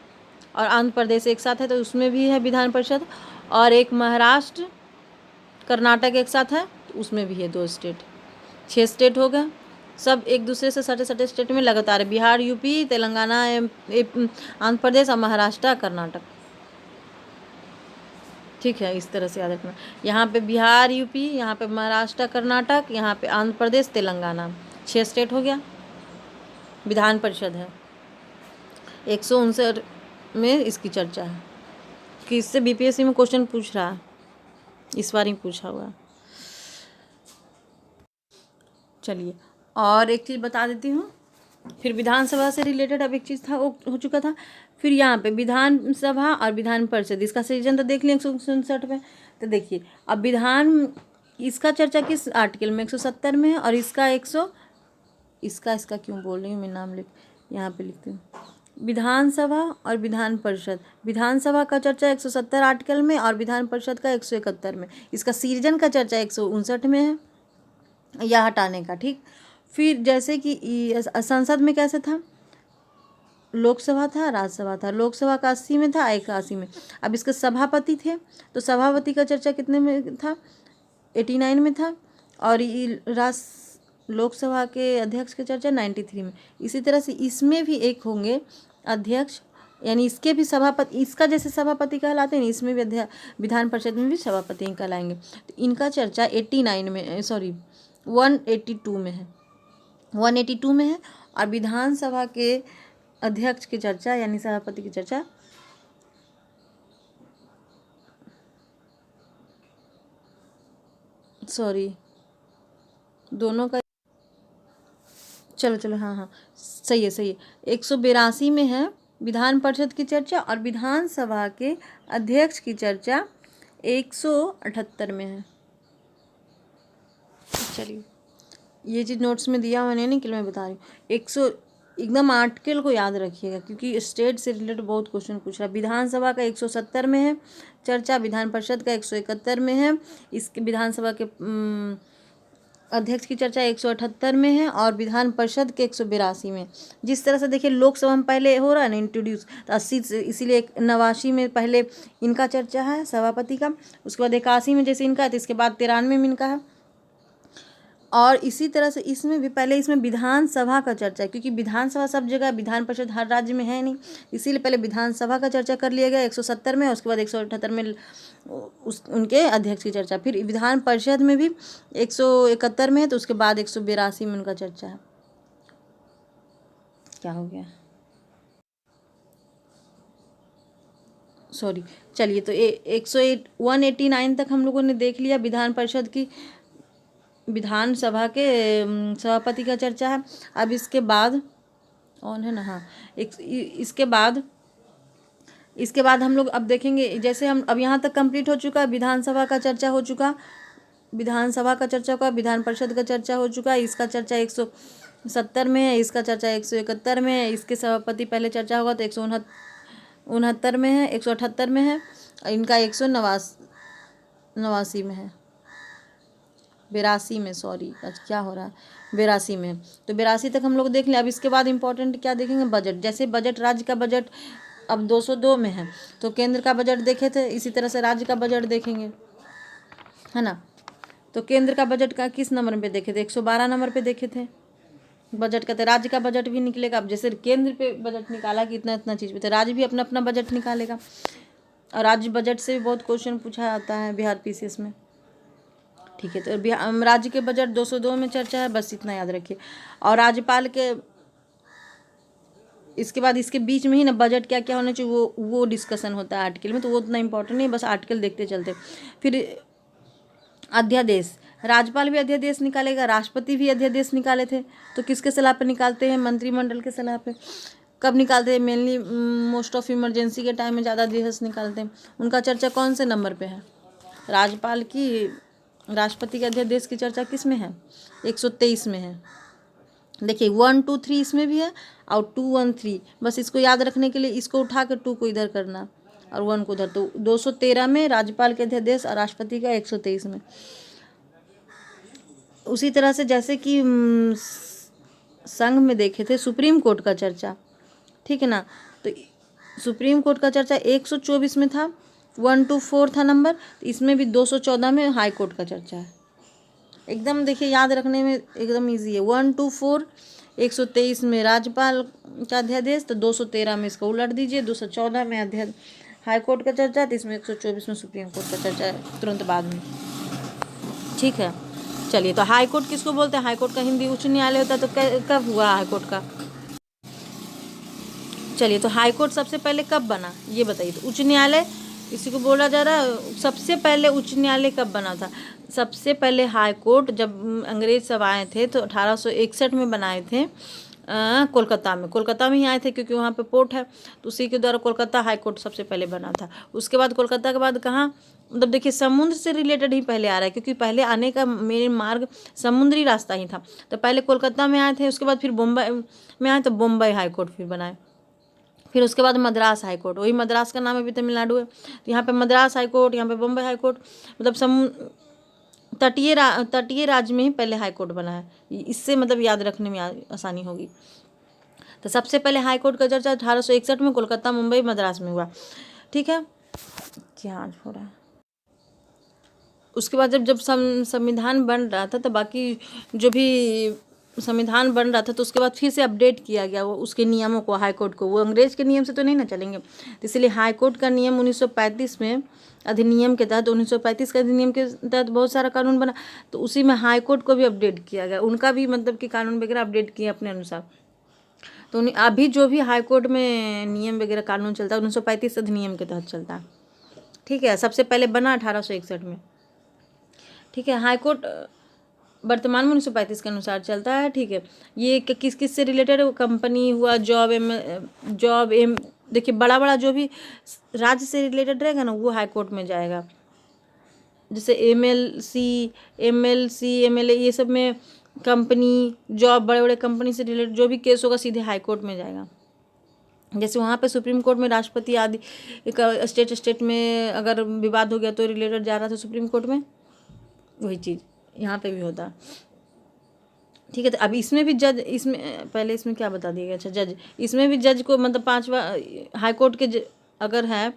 और आंध्र प्रदेश एक साथ है, तो उसमें भी है विधान परिषद। और एक महाराष्ट्र, कर्नाटक एक साथ है, तो उसमें भी है 2 स्टेट। 6 स्टेट हो गए, सब एक दूसरे से सटे सटे स्टेट में लगातार है, बिहार, यूपी, तेलंगाना, आंध्र प्रदेश और महाराष्ट्र, कर्नाटक। ठीक है, इस तरह से याद रखना। यहाँ पे बिहार, यूपी, यहाँ पे महाराष्ट्र, कर्नाटक, यहाँ पे आंध्र प्रदेश, तेलंगाना, 6 स्टेट हो गया। विधान परिषद है, 159 में इसकी चर्चा है कि इससे BPSC में क्वेश्चन पूछ रहा है, इस बार ही पूछा हुआ। चलिए और एक चीज़ बता देती हूँ। फिर विधानसभा से रिलेटेड अब एक चीज़ था, वो हो चुका था। फिर यहाँ पे विधानसभा और विधान परिषद, इसका सृजन तो देख लिया 159 में। तो देखिए अब इसका चर्चा किस आर्टिकल में? 170 में है, और इसका क्यों बोल रही हूँ मैं नाम लिख, यहाँ पे लिखते हैं विधानसभा और विधान परिषद। विधानसभा का चर्चा 170 आर्टिकल में और विधान परिषद का 171 में। इसका सृजन का चर्चा 159 में है, या हटाने का। ठीक, फिर जैसे कि संसद में कैसे था, लोकसभा था, राज्यसभा था। लोकसभा का 80 में था, 81 में। अब इसके सभापति थे, तो सभापति का चर्चा कितने में था, 89 में था। और लोकसभा के अध्यक्ष की चर्चा 93 में। इसी तरह से इसमें भी एक होंगे अध्यक्ष, यानी इसके भी सभापति, इसका जैसे सभापति कहलाते हैं, इसमें भी विधान परिषद में भी सभापति कहलाएंगे। तो इनका चर्चा 89 में, सॉरी 182 में है, 182 में है। और विधानसभा के अध्यक्ष की चर्चा यानी सभापति की चर्चा दोनों का, चलो हाँ सही है 182 में है विधान परिषद की चर्चा, और विधानसभा के अध्यक्ष की चर्चा 178 में है। चलिए, ये चीज़ नोट्स में दिया मैंने नहीं कि मैं बता रही हूँ। एकदम आर्टिकल को याद रखिएगा, क्योंकि स्टेट से रिलेटेड बहुत क्वेश्चन पूछ रहा है। विधानसभा का 170 में है चर्चा, विधान परिषद का 171 में है, इसके विधानसभा के अध्यक्ष की चर्चा 178 में है, और विधान परिषद के 182 में। जिस तरह से देखिए लोकसभा में पहले हो रहा है ना इंट्रोड्यूस, तो 80 से, इसीलिए 89 में पहले इनका चर्चा है सभापति का, उसके बाद 81 में जैसे इनका है, तो इसके बाद 93 में इनका है। और इसी तरह से इसमें भी पहले इसमें विधानसभा का चर्चा है, क्योंकि विधानसभा सब जगह, विधान परिषद हर राज्य में है नहीं, इसीलिए पहले विधानसभा का चर्चा कर लिया गया 170 में, उसके बाद 178 में उनके अध्यक्ष की चर्चा। फिर विधान परिषद में भी 171 में है, तो उसके बाद 182 में उनका चर्चा है। क्या हो गया, सॉरी। चलिए, तो 189 तक हम लोगों ने देख लिया विधान परिषद की, विधानसभा के सभापति का चर्चा है। अब इसके बाद ऑन है ना, हाँ, इसके बाद हम लोग अब देखेंगे, जैसे हम अब यहाँ तक कंप्लीट हो चुका, विधानसभा का चर्चा हो चुका, विधानसभा का चर्चा का, विधान परिषद का चर्चा हो चुका, इसका चर्चा 170 में है, इसका चर्चा 171 में है, इसके सभापति पहले चर्चा होगा तो 169 में है, 178 में है, और इनका 189 में है, 82 में, सॉरी आज क्या हो रहा है, 82 में। तो 82 तक हम लोग देख लें। अब इसके बाद इंपॉर्टेंट क्या देखेंगे, बजट। जैसे बजट, राज्य का बजट अब 202 में है, तो केंद्र का बजट देखे थे, इसी तरह से राज्य का बजट देखेंगे, है ना। तो केंद्र का बजट का किस नंबर पे देखे थे, 112 नंबर पे देखे थे बजट का। तो राज्य का बजट भी निकलेगा। अब जैसे केंद्र पे बजट निकाला कि इतना इतना चीज़ पे, तो राज्य भी अपना अपना बजट निकालेगा, और राज्य बजट से भी बहुत क्वेश्चन पूछा जाता है बिहार पीसीएस में। ठीक है, तो राज्य के बजट 202 में चर्चा है, बस इतना याद रखिए। और राज्यपाल के, इसके बाद इसके बीच में ही ना बजट क्या क्या होना चाहिए वो डिस्कशन होता है आर्टिकल में, तो वो उतना इंपॉर्टेंट नहीं, बस आर्टिकल देखते चलते। फिर अध्यादेश, राज्यपाल भी अध्यादेश निकालेगा, राष्ट्रपति भी अध्यादेश निकाले थे, तो किसके सलाह पर निकालते हैं, मंत्रिमंडल के सलाह पे। कब निकालते हैं, मेनली मोस्ट ऑफ इमरजेंसी के टाइम में ज़्यादा अध्यादेश निकालते हैं। उनका चर्चा कौन से नंबर पे है, राज्यपाल की, राष्ट्रपति के अध्यादेश की चर्चा किस में है, 123 में है। देखिए 1, 2, 3 इसमें भी है, और 2, 1, 3, बस इसको याद रखने के लिए इसको उठा कर 2 को इधर करना और 1 को उधर। तो 213 में राज्यपाल के अध्यादेश, और राष्ट्रपति का 123 में। उसी तरह से जैसे कि संघ में देखे थे सुप्रीम कोर्ट का चर्चा, ठीक है ना, तो सुप्रीम कोर्ट का चर्चा 124 में था, 1 to 4 था नंबर, तो इसमें भी 214 में हाई कोर्ट का चर्चा है। एकदम देखिए याद रखने में एकदम इजी है। 1 to 4 123 में राज्यपाल का अध्यादेश, तो 213 में इसको उलट दीजिए, 214 में अध्यादेश हाई कोर्ट का चर्चा, तो इसमें 124 में सुप्रीम कोर्ट का चर्चा है तुरंत बाद में। ठीक है, चलिए, तो हाई कोर्ट किसको बोलते हैं, हाई कोर्ट का हिंदी उच्च न्यायालय होता है। तो कब हुआ हाई कोर्ट का, चलिए, तो हाई कोर्ट सबसे पहले कब बना ये बताइए। तो उच्च न्यायालय इसी को बोला जा रहा है। सबसे पहले उच्च न्यायालय कब बना था, सबसे पहले हाई कोर्ट जब अंग्रेज सब आए थे तो 1861 में बनाए थे, कोलकाता में, कोलकाता में ही आए थे क्योंकि वहाँ पे पोर्ट है, तो उसी के द्वारा कोलकाता हाई कोर्ट सबसे पहले बना था। उसके बाद कोलकाता के बाद कहाँ, मतलब देखिए समुद्र से रिलेटेड ही पहले आ रहा है, क्योंकि पहले आने का मेन मार्ग समुद्री रास्ता ही था। तो पहले कोलकाता में आए थे, उसके बाद फिर बम्बई में आए तो बम्बई हाई कोर्ट फिर बनाए, फिर उसके बाद मद्रास हाई कोर्ट, वही मद्रास का नाम अभी तमिलनाडु है, तो यहाँ पे मद्रास हाई कोर्ट, यहाँ पे बम्बई हाई कोर्ट, मतलब तटीय राज्य में ही पहले हाई कोर्ट बना है। इससे मतलब याद रखने में आसानी होगी। तो सबसे पहले हाई कोर्ट का चर्चा 1861 में कोलकाता, मुंबई, मद्रास में हुआ। ठीक है, क्या आज हो रहा है। उसके बाद जब संविधान बन रहा था, तो बाकी जो भी संविधान बन रहा था, तो उसके बाद फिर से अपडेट किया गया वो उसके नियमों को, हाई कोर्ट को। वो अंग्रेज के नियम से तो नहीं ना चलेंगे, तो इसलिए हाई कोर्ट का नियम 1935 में अधिनियम के तहत, 1935 के अधिनियम के तहत बहुत सारा कानून बना, तो उसी में हाई कोर्ट को भी अपडेट किया गया, उनका भी मतलब कि कानून वगैरह अपडेट किए अपने अनुसार। तो अभी जो भी हाई कोर्ट में नियम वगैरह कानून चलता है 1935 अधिनियम के तहत चलता है। ठीक है, सबसे पहले बना 1861 में। ठीक है, हाई कोर्ट वर्तमान में 1935 के अनुसार चलता है। ठीक है, ये किस किस से रिलेटेड है, कंपनी हुआ, जॉब देखिए बड़ा जो भी राज्य से रिलेटेड रहेगा ना, वो हाई कोर्ट में जाएगा। जैसे एमएलए ये सब में कंपनी, जॉब, बड़े बड़े कंपनी से रिलेटेड जो भी केस होगा सीधे हाई कोर्ट में जाएगा। जैसे वहाँ पे सुप्रीम कोर्ट में राष्ट्रपति आदि स्टेट में अगर विवाद हो गया तो रिलेटेड जा रहा था सुप्रीम कोर्ट में, वही चीज़ यहाँ पे भी होता। ठीक है, तो अब इसमें भी जज, इसमें पहले इसमें क्या बता दिया गया, अच्छा जज, इसमें भी जज को मतलब 5वां हाई कोर्ट के अगर है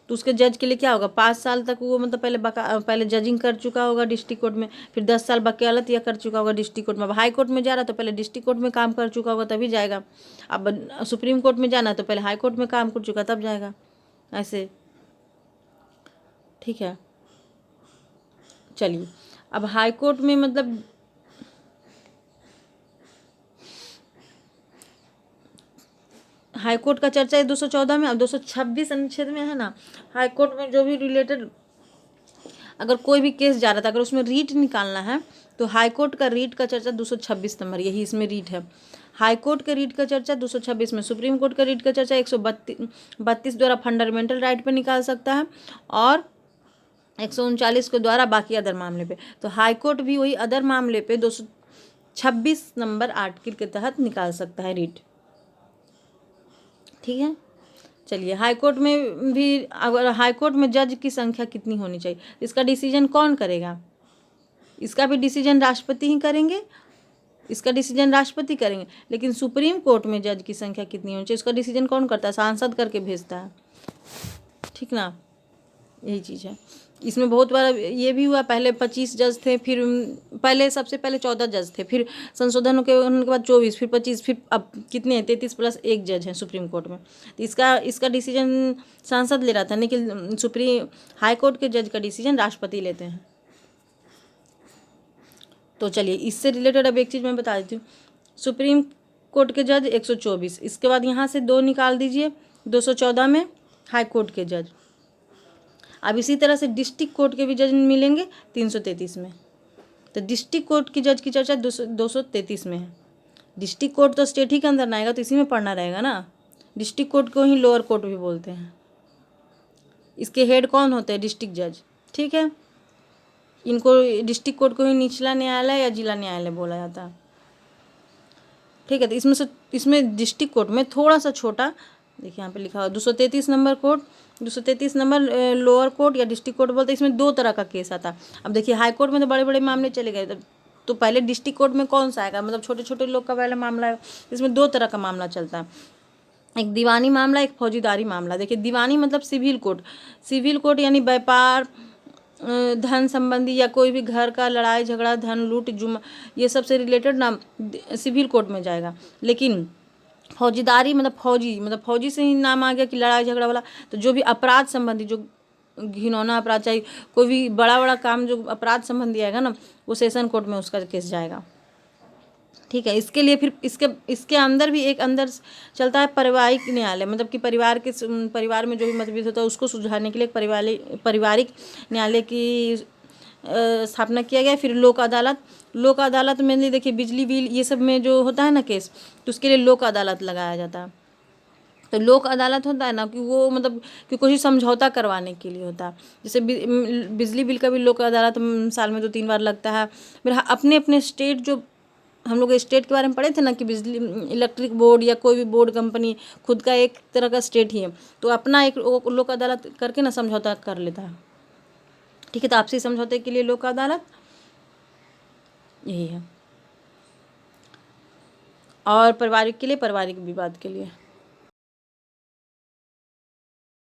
तो उसके जज के लिए क्या होगा, 5 साल तक वो मतलब पहले जजिंग कर चुका होगा डिस्ट्रिक्ट कोर्ट में, फिर 10 साल वकालत या कर चुका होगा डिस्ट्रिक्ट कोर्ट में। अब हाई कोर्ट में जा रहा तो पहले डिस्ट्रिक्ट कोर्ट में काम कर चुका होगा तभी जाएगा। अब सुप्रीम कोर्ट में जाना तो पहले हाई कोर्ट में काम कर चुका तब जाएगा, ऐसे। ठीक है, चलिए अब हाई कोर्ट में मतलब हाई कोर्ट का चर्चा है 214 में। अब 226 अनुच्छेद में है ना, हाई कोर्ट में जो भी रिलेटेड अगर कोई भी केस जा रहा था, अगर उसमें रीट निकालना है तो हाई कोर्ट का रीट का चर्चा 226 नंबर, यही इसमें रीट है। हाई कोर्ट के रीट का चर्चा 226 में, सुप्रीम कोर्ट का रीट का चर्चा 132 द्वारा फंडामेंटल राइट पे निकाल सकता है और 139 के द्वारा बाकी अदर मामले पे। तो हाई कोर्ट भी वही अदर मामले पे 226 नंबर आर्टिकल के तहत निकाल सकता है रीट। ठीक है, चलिए हाई कोर्ट में भी अगर हाई कोर्ट में जज की संख्या कितनी होनी चाहिए, इसका डिसीजन कौन करेगा, इसका भी डिसीजन राष्ट्रपति ही करेंगे, इसका डिसीजन राष्ट्रपति करेंगे। लेकिन सुप्रीम कोर्ट में जज की संख्या कितनी होनी चाहिए, इसका डिसीजन कौन करता है, सांसद करके भेजता है। ठीक ना, यही चीज़ है। इसमें बहुत बार ये भी हुआ, पहले 25 जज थे, फिर पहले सबसे पहले 14 जज थे, फिर संशोधन होने के बाद 24, फिर 25, फिर अब कितने हैं 33 प्लस 1 जज हैं सुप्रीम कोर्ट में। तो इसका डिसीजन सांसद ले रहा था, लेकिन हाई कोर्ट के जज का डिसीजन राष्ट्रपति लेते हैं। तो चलिए इससे रिलेटेड अब एक चीज़ मैं बता देती हूँ, सुप्रीम कोर्ट के जज 124, इसके बाद यहाँ से 2 निकाल दीजिए 214 में हाई कोर्ट के जज। अब इसी तरह से डिस्ट्रिक्ट कोर्ट के भी जज मिलेंगे 333 में। तो डिस्ट्रिक्ट कोर्ट की जज की चर्चा 233 में है। डिस्ट्रिक्ट कोर्ट तो स्टेट ही के अंदर ना आएगा, तो इसी में पढ़ना रहेगा ना। डिस्ट्रिक्ट कोर्ट को ही लोअर कोर्ट भी बोलते हैं। इसके हेड कौन होते हैं, डिस्ट्रिक्ट जज। ठीक है, इनको डिस्ट्रिक्ट कोर्ट को ही निचला न्यायालय या जिला न्यायालय बोला जाता है। ठीक है, तो इसमें डिस्ट्रिक्ट कोर्ट में थोड़ा सा छोटा, देखिए यहाँ पे लिखा हुआ 233 number court, 233 number lower court या डिस्ट्रिक्ट कोर्ट बोलते हैं। इसमें 2 तरह का केस आता है। अब देखिए हाई कोर्ट में तो बड़े बड़े मामले चले गए, तो पहले डिस्ट्रिक्ट कोर्ट में कौन सा आएगा, मतलब छोटे छोटे लोग का पहले मामला है। इसमें 2 तरह का मामला चलता है, एक दीवानी मामला, एक फौजीदारी मामला। देखिए दीवानी मतलब सिविल कोर्ट यानी व्यापार, धन संबंधी या कोई भी घर का लड़ाई झगड़ा, धन लूट जुर्म, ये सब से रिलेटेड नाम सिविल कोर्ट में जाएगा। लेकिन फौजीदारी मतलब फौजी से ही नाम आ गया कि लड़ाई झगड़ा वाला, तो जो भी अपराध संबंधी, जो घिनौना अपराध, चाहे कोई भी बड़ा काम जो अपराध संबंधी आएगा ना, वो सेशन कोर्ट में उसका केस जाएगा। ठीक है, इसके लिए फिर इसके अंदर भी एक अंदर चलता है पारिवारिक न्यायालय, मतलब कि परिवार में जो भी मतभेद होता है उसको सुलझाने के लिए पारिवारिक न्यायालय की स्थापना किया गया। फिर लोक अदालत, लोक अदालत में नहीं, देखिए बिजली बिल ये सब में जो होता है ना केस, तो उसके लिए लोक अदालत लगाया जाता है। तो लोक अदालत होता है ना कि वो मतलब कि कोई समझौता करवाने के लिए होता है। जैसे बिजली बिल का भी लोक अदालत साल में 2-3 बार लगता है। फिर अपने अपने स्टेट, जो हम लोग स्टेट के बारे में पढ़े थे ना कि बिजली इलेक्ट्रिक बोर्ड या कोई भी बोर्ड कंपनी खुद का एक तरह का स्टेट ही है, तो अपना एक लोक अदालत करके ना समझौता कर लेता है। ठीक है, तो आपसी समझौते के लिए लोक अदालत यही है। और पारिवारिक के लिए पारिवारिक विवाद के लिए